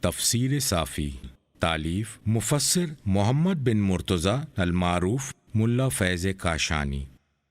تفسیر صافی، تالیف مفسر محمد بن مرتضی المعروف ملا فیض کاشانی،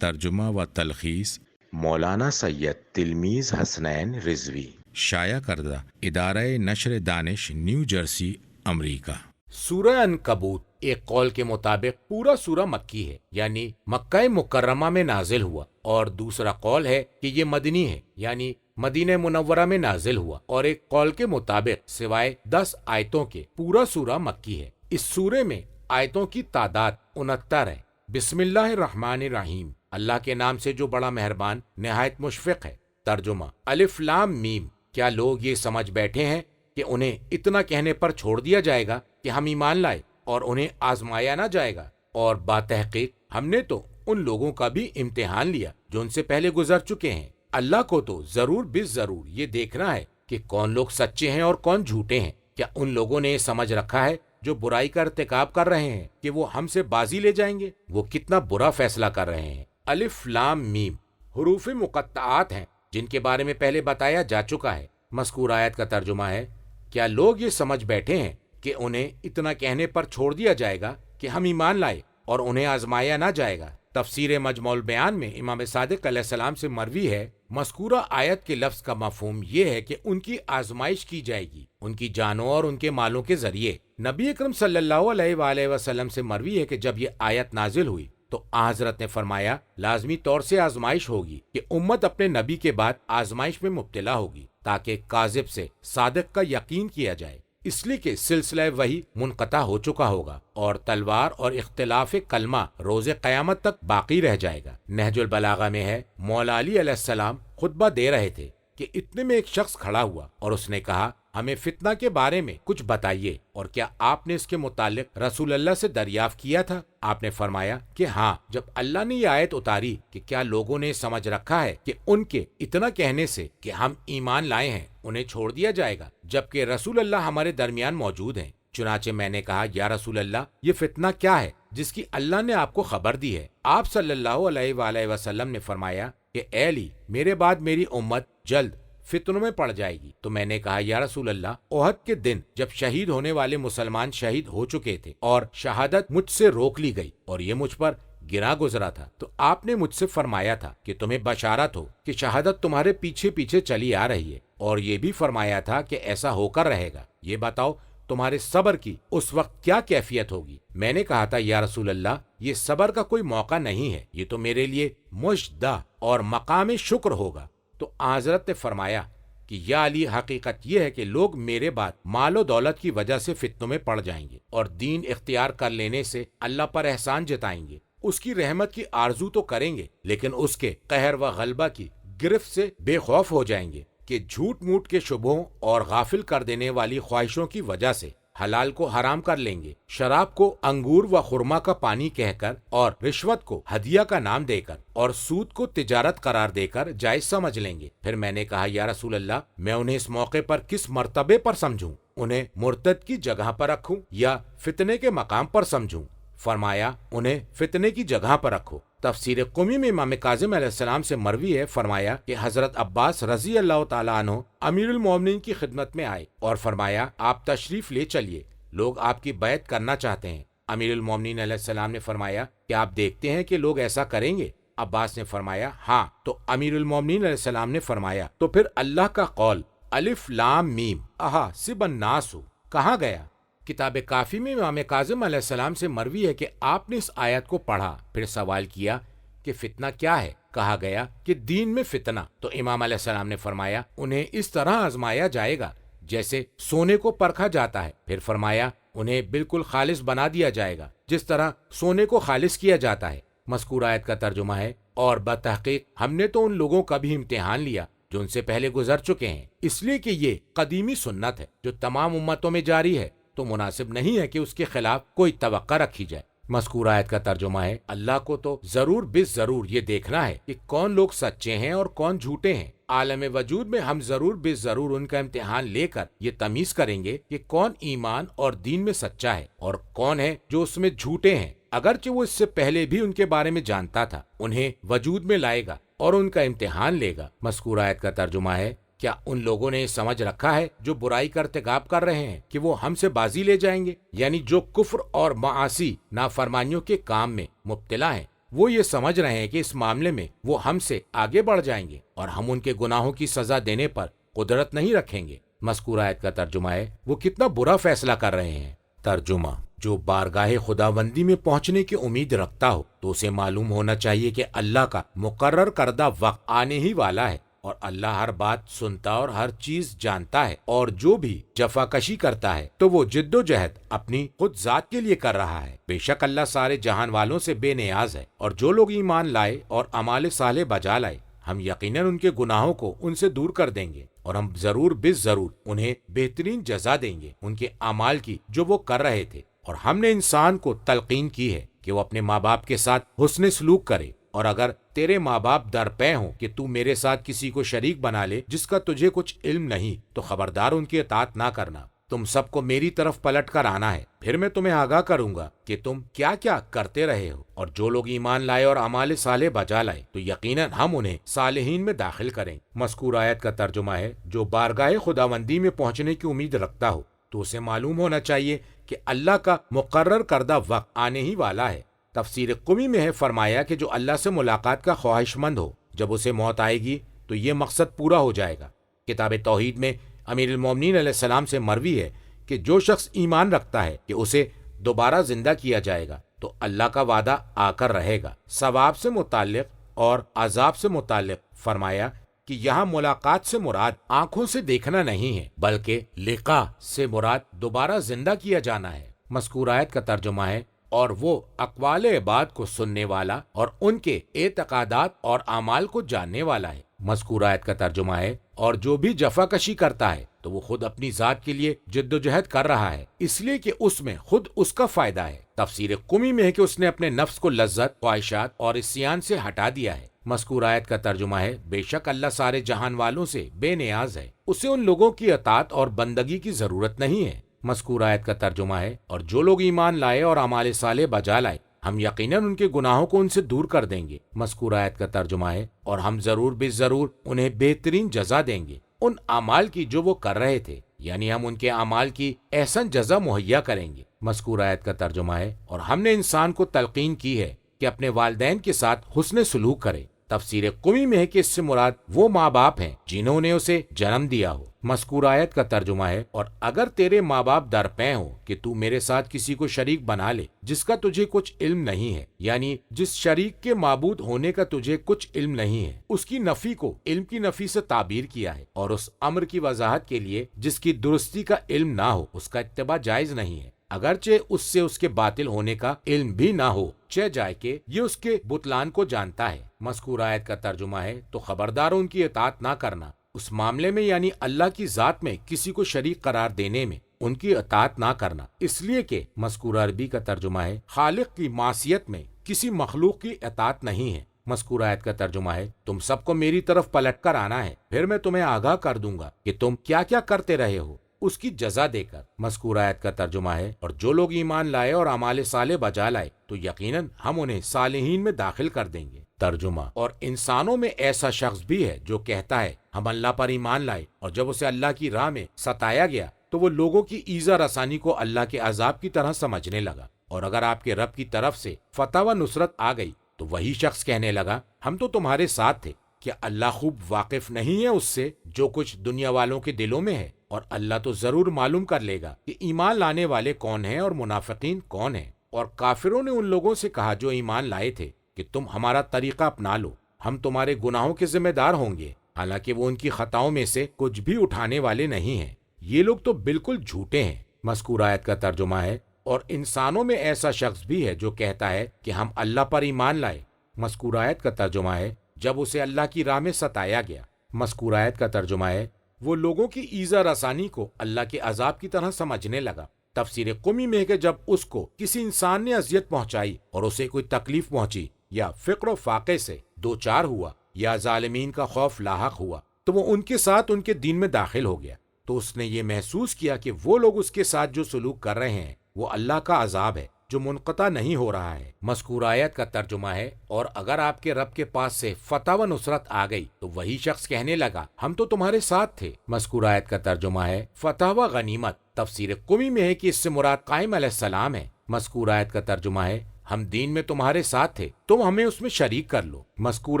ترجمہ و تلخیص مولانا سید تلمیذ حسنین رضوی، شائع کردہ ادارہ نشر دانش نیو جرسی امریکہ۔ سورہ عنکبوت ایک قول کے مطابق پورا سورہ مکی ہے، یعنی مکہ مکرمہ میں نازل ہوا، اور دوسرا قول ہے کہ یہ مدنی ہے، یعنی مدینہ منورہ میں نازل ہوا، اور ایک قول کے مطابق سوائے 10 آیتوں کے پورا سورہ مکی ہے۔ اس سورے میں آیتوں کی تعداد 69 ہے۔ بسم اللہ الرحمن الرحیم، اللہ کے نام سے جو بڑا مہربان نہایت مشفق ہے۔ ترجمہ: الف لام میم، کیا لوگ یہ سمجھ بیٹھے ہیں کہ انہیں اتنا کہنے پر چھوڑ دیا جائے گا کہ ہم ایمان لائے اور انہیں آزمایا نہ جائے گا؟ اور باتحقیق ہم نے تو ان لوگوں کا بھی امتحان لیا جو ان سے پہلے گزر چکے ہیں۔ اللہ کو تو ضرور ضرور یہ دیکھنا ہے کہ کون لوگ سچے ہیں اور کون جھوٹے ہیں۔ کیا ان لوگوں نے یہ سمجھ رکھا ہے جو برائی کا ارتکاب کر رہے ہیں کہ وہ ہم سے بازی لے جائیں گے؟ وہ کتنا برا فیصلہ کر رہے ہیں۔ الف لام میم حروف مقطعات ہیں جن کے بارے میں پہلے بتایا جا چکا ہے۔ مذکور آیت کا ترجمہ ہے: کیا لوگ یہ سمجھ بیٹھے ہیں کہ انہیں اتنا کہنے پر چھوڑ دیا جائے گا کہ ہم ایمان لائے اور انہیں آزمایا نہ جائے گا؟ تفسیر مجموع البیان میں امام صادق علیہ السلام سے مروی ہے، مذکورہ آیت کے لفظ کا مفہوم یہ ہے کہ ان کی آزمائش کی جائے گی ان کی جانوں اور ان کے مالوں کے ذریعے۔ نبی اکرم صلی اللہ علیہ وآلہ وسلم سے مروی ہے کہ جب یہ آیت نازل ہوئی تو حضرت نے فرمایا لازمی طور سے آزمائش ہوگی کہ امت اپنے نبی کے بعد آزمائش میں مبتلا ہوگی تاکہ کاذب سے صادق کا یقین کیا جائے، اس لیے کہ سلسلہ وحی منقطع ہو چکا ہوگا اور تلوار اور اختلاف کلمہ روز قیامت تک باقی رہ جائے گا۔ نہج البلاغہ میں ہے، مولا علی علیہ السلام خطبہ دے رہے تھے کہ اتنے میں ایک شخص کھڑا ہوا اور اس نے کہا ہمیں فتنہ کے بارے میں کچھ بتائیے، اور کیا آپ نے اس کے متعلق رسول اللہ سے دریافت کیا تھا؟ آپ نے فرمایا کہ ہاں۔ جب اللہ نے یہ آیت اتاری کہ کیا لوگوں نے سمجھ رکھا ہے کہ ان کے اتنا کہنے سے کہ ہم ایمان لائے ہیں انہیں چھوڑ دیا جائے گا جبکہ رسول اللہ ہمارے درمیان موجود ہیں؟ چنانچہ میں نے کہا یا رسول اللہ، یہ فتنہ کیا ہے جس کی اللہ نے آپ کو خبر دی ہے؟ آپ صلی اللہ علیہ وآلہ وسلم نے فرمایا کہ اے علی، میرے بعد میری امت جلد فتنوں میں پڑ جائے گی۔ تو میں نے کہا یا رسول اللہ، احد کے دن جب شہید ہونے والے مسلمان شہید ہو چکے تھے اور شہادت مجھ سے روک لی گئی اور یہ مجھ پر گرا گزرا تھا، تو آپ نے مجھ سے فرمایا تھا کہ تمہیں بشارت ہو کہ شہادت تمہارے پیچھے پیچھے چلی آ رہی ہے، اور یہ بھی فرمایا تھا کہ ایسا ہو کر رہے گا۔ یہ بتاؤ تمہارے صبر کی اس وقت کیا کیفیت ہوگی؟ میں نے کہا تھا یا رسول اللہ، یہ صبر کا کوئی موقع نہیں ہے، یہ تو میرے لیے مجدہ اور مقام شکر ہوگا۔ تو حضرت نے فرمایا کہ یا علی، حقیقت یہ ہے کہ لوگ میرے بعد مال و دولت کی وجہ سے فتنوں میں پڑ جائیں گے اور دین اختیار کر لینے سے اللہ پر احسان جتائیں گے، اس کی رحمت کی آرزو تو کریں گے لیکن اس کے قہر و غلبہ کی گرفت سے بے خوف ہو جائیں گے کہ جھوٹ موٹ کے شبہوں اور غافل کر دینے والی خواہشوں کی وجہ سے حلال کو حرام کر لیں گے، شراب کو انگور و خرما کا پانی کہہ کر اور رشوت کو ہدیہ کا نام دے کر اور سود کو تجارت قرار دے کر جائز سمجھ لیں گے۔ پھر میں نے کہا یا رسول اللہ، میں انہیں اس موقع پر کس مرتبے پر سمجھوں؟ انہیں مرتد کی جگہ پر رکھوں یا فتنے کے مقام پر سمجھوں؟ فرمایا انہیں فتنے کی جگہ پر رکھو۔ تفسیر قمی میں امام کاظم علیہ السلام سے مروی ہے، فرمایا کہ حضرت عباس رضی اللہ تعالیٰ عنہ امیر المومنین کی خدمت میں آئے اور فرمایا آپ تشریف لے چلیے، لوگ آپ کی بیعت کرنا چاہتے ہیں۔ امیر المومنین علیہ السلام نے فرمایا کہ آپ دیکھتے ہیں کہ لوگ ایسا کریں گے؟ عباس نے فرمایا ہاں۔ تو امیر المومنین علیہ السلام نے فرمایا تو پھر اللہ کا قول الف لام میم احاسب الناس کہاں گیا؟ کتاب کافی میں امام کاظم علیہ السلام سے مروی ہے کہ آپ نے اس آیت کو پڑھا، پھر سوال کیا کہ فتنہ کیا ہے؟ کہا گیا کہ دین میں فتنہ۔ تو امام علیہ السلام نے فرمایا انہیں اس طرح آزمایا جائے گا جیسے سونے کو پرکھا جاتا ہے، پھر فرمایا انہیں بالکل خالص بنا دیا جائے گا جس طرح سونے کو خالص کیا جاتا ہے۔ مذکور آیت کا ترجمہ ہے اور بتحقیق ہم نے تو ان لوگوں کا بھی امتحان لیا جو ان سے پہلے گزر چکے ہیں، اس لیے کہ یہ قدیمی سنت ہے جو تمام امتوں میں جاری ہے، تو مناسب نہیں ہے کہ اس کے خلاف کوئی توقع رکھی جائے۔ مذکور آیت کا ترجمہ ہے اللہ کو تو ضرور ضرور یہ دیکھنا ہے کہ کون لوگ سچے ہیں اور کون جھوٹے ہیں۔ عالم وجود میں ہم ضرور ضرور ان کا امتحان لے کر یہ تمیز کریں گے کہ کون ایمان اور دین میں سچا ہے اور کون ہے جو اس میں جھوٹے ہیں، اگرچہ وہ اس سے پہلے بھی ان کے بارے میں جانتا تھا۔ انہیں وجود میں لائے گا اور ان کا امتحان لے گا۔ مذکور آیت کا ترجمہ ہے کیا ان لوگوں نے سمجھ رکھا ہے جو برائی کا ارتکاب کر رہے ہیں کہ وہ ہم سے بازی لے جائیں گے؟ یعنی جو کفر اور معاصی نافرمانیوں کے کام میں مبتلا ہیں، وہ یہ سمجھ رہے ہیں کہ اس معاملے میں وہ ہم سے آگے بڑھ جائیں گے اور ہم ان کے گناہوں کی سزا دینے پر قدرت نہیں رکھیں گے۔ مذکورہ آیت کا ترجمہ ہے وہ کتنا برا فیصلہ کر رہے ہیں۔ ترجمہ: جو بارگاہ خداوندی میں پہنچنے کی امید رکھتا ہو تو اسے معلوم ہونا چاہیے کہ اللہ کا مقرر کردہ وقت آنے ہی والا ہے اور اللہ ہر بات سنتا اور ہر چیز جانتا ہے، اور جو بھی جفا کشی کرتا ہے تو وہ جد و جہد اپنی خود ذات کے لیے کر رہا ہے۔ بے شک اللہ سارے جہان والوں سے بے نیاز ہے، اور جو لوگ ایمان لائے اور اعمال صالح بجا لائے ہم یقیناً ان کے گناہوں کو ان سے دور کر دیں گے، اور ہم ضرور ضرور انہیں بہترین جزا دیں گے ان کے اعمال کی جو وہ کر رہے تھے۔ اور ہم نے انسان کو تلقین کی ہے کہ وہ اپنے ماں باپ کے ساتھ حسن سلوک کرے، اور اگر تیرے ماں باپ درپے ہوں کہ تو میرے ساتھ کسی کو شریک بنا لے جس کا تجھے کچھ علم نہیں، تو خبردار ان کی اطاعت نہ کرنا۔ تم سب کو میری طرف پلٹ کر آنا ہے، پھر میں تمہیں آگاہ کروں گا کہ تم کیا کیا کرتے رہے ہو، اور جو لوگ ایمان لائے اور اعمال صالح بجا لائے تو یقیناً ہم انہیں صالحین میں داخل کریں۔ مذکور آیت کا ترجمہ ہے جو بارگاہ خداوندی میں پہنچنے کی امید رکھتا ہو تو اسے معلوم ہونا چاہیے کہ اللہ کا مقرر کردہ وقت آنے ہی والا ہے۔ تفسیر قمی میں ہے فرمایا کہ جو اللہ سے ملاقات کا خواہش مند ہو، جب اسے موت آئے گی تو یہ مقصد پورا ہو جائے گا۔ کتاب توحید میں امیر المومنین علیہ السلام سے مروی ہے کہ جو شخص ایمان رکھتا ہے کہ اسے دوبارہ زندہ کیا جائے گا تو اللہ کا وعدہ آ کر رہے گا۔ ثواب سے متعلق اور عذاب سے متعلق فرمایا کہ یہاں ملاقات سے مراد آنکھوں سے دیکھنا نہیں ہے، بلکہ لقاء سے مراد دوبارہ زندہ کیا جانا ہے۔ مذکور آیت کا ترجمہ ہے اور وہ اقوال عباد کو سننے والا اور ان کے اعتقادات اور اعمال کو جاننے والا ہے۔ مذکور آیت کا ترجمہ ہے اور جو بھی جفا کشی کرتا ہے تو وہ خود اپنی ذات کے لیے جد و جہد کر رہا ہے، اس لیے کہ اس میں خود اس کا فائدہ ہے۔ تفسیر قمی میں ہے کہ اس نے اپنے نفس کو لذت، خواہشات اور عصیان سے ہٹا دیا ہے۔ مذکور آیت کا ترجمہ ہے بے شک اللہ سارے جہان والوں سے بے نیاز ہے، اسے ان لوگوں کی اطاعت اور بندگی کی ضرورت نہیں ہے۔ مذکور آیت کا ترجمہ ہے اور جو لوگ ایمان لائے اور اعمال صالح بجا لائے ہم یقیناً ان کے گناہوں کو ان سے دور کر دیں گے۔ مذکور آیت کا ترجمہ ہے اور ہم ضرور انہیں بہترین جزا دیں گے ان اعمال کی جو وہ کر رہے تھے، یعنی ہم ان کے اعمال کی احسن جزا مہیا کریں گے۔ مذکور آیت کا ترجمہ ہے اور ہم نے انسان کو تلقین کی ہے کہ اپنے والدین کے ساتھ حسن سلوک کرے۔ تفسیر قمی میں ہے کہ اس سے مراد وہ ماں باپ ہیں جنہوں نے اسے جنم دیا ہو۔ مذکور آیت کا ترجمہ ہے اور اگر تیرے ماں باپ درپے ہوں کہ تو میرے ساتھ کسی کو شریک بنا لے جس کا تجھے کچھ علم نہیں ہے، یعنی جس شریک کے معبود ہونے کا تجھے کچھ علم نہیں ہے، اس کی نفی کو علم کی نفی سے تعبیر کیا ہے، اور اس امر کی وضاحت کے لیے جس کی درستی کا علم نہ ہو اس کا اتباع جائز نہیں ہے، اگرچہ اس سے اس کے باطل ہونے کا علم بھی نہ ہو، چہ جائے کہ یہ اس کے بطلان کو جانتا ہے۔ مذکور آیت کا ترجمہ ہے تو خبردار ان کی اطاعت نہ کرنا، اس معاملے میں یعنی اللہ کی ذات میں کسی کو شریک قرار دینے میں ان کی اطاعت نہ کرنا، اس لیے کہ مذکور عربی کا ترجمہ ہے خالق کی معصیت میں کسی مخلوق کی اطاعت نہیں ہے۔ مذکور آیت کا ترجمہ ہے تم سب کو میری طرف پلٹ کر آنا ہے، پھر میں تمہیں آگاہ کر دوں گا کہ تم کیا کیا کرتے رہے ہو، اس کی جزا دے کر۔ مذکور آیت کا ترجمہ ہے اور جو لوگ ایمان لائے اور اعمال صالح بجا لائے تو یقیناً ہم انہیں صالحین میں داخل کر دیں گے۔ ترجمہ: اور انسانوں میں ایسا شخص بھی ہے جو کہتا ہے ہم اللہ پر ایمان لائے، اور جب اسے اللہ کی راہ میں ستایا گیا تو وہ لوگوں کی ایذا رسانی کو اللہ کے عذاب کی طرح سمجھنے لگا، اور اگر آپ کے رب کی طرف سے فتح و نصرت آ گئی تو وہی شخص کہنے لگا ہم تو تمہارے ساتھ تھے۔ کیا اللہ خوب واقف نہیں ہے اس سے جو کچھ دنیا والوں کے دلوں میں ہے؟ اور اللہ تو ضرور معلوم کر لے گا کہ ایمان لانے والے کون ہیں اور منافقین کون ہیں۔ اور کافروں نے ان لوگوں سے کہا جو ایمان لائے تھے کہ تم ہمارا طریقہ اپنا لو، ہم تمہارے گناہوں کے ذمہ دار ہوں گے، حالانکہ وہ ان کی خطاؤں میں سے کچھ بھی اٹھانے والے نہیں ہیں، یہ لوگ تو بالکل جھوٹے ہیں۔ مذکور آیت کا ترجمہ ہے اور انسانوں میں ایسا شخص بھی ہے جو کہتا ہے کہ ہم اللہ پر ایمان لائے۔ مذکور آیت کا ترجمہ ہے جب اسے اللہ کی راہ میں ستایا گیا۔ مذکور آیت کا ترجمہ ہے وہ لوگوں کی ایذا رسانی کو اللہ کے عذاب کی طرح سمجھنے لگا۔ تفسیر قمی میں ہے کہ جب اس کو کسی انسان نے اذیت پہنچائی اور اسے کوئی تکلیف پہنچی یا فقر و فاقے سے دوچار ہوا یا ظالمین کا خوف لاحق ہوا تو وہ ان کے ساتھ ان کے دین میں داخل ہو گیا، تو اس نے یہ محسوس کیا کہ وہ لوگ اس کے ساتھ جو سلوک کر رہے ہیں وہ اللہ کا عذاب ہے، جو منقطع نہیں ہو رہا ہے۔ مذکور آیت کا ترجمہ ہے، اور اگر آپ کے رب کے پاس سے فتح و نصرت آ گئی تو وہی شخص کہنے لگا ہم تو تمہارے ساتھ تھے۔ مذکور آیت کا ترجمہ ہے فتح و غنیمت۔ تفسیر قمی میں ہے کہ اس سے مراد قائم علیہ السلام ہے۔ مذکور آیت کا ترجمہ ہے ہم دین میں تمہارے ساتھ تھے، تم ہمیں اس میں شریک کر لو۔ مذکور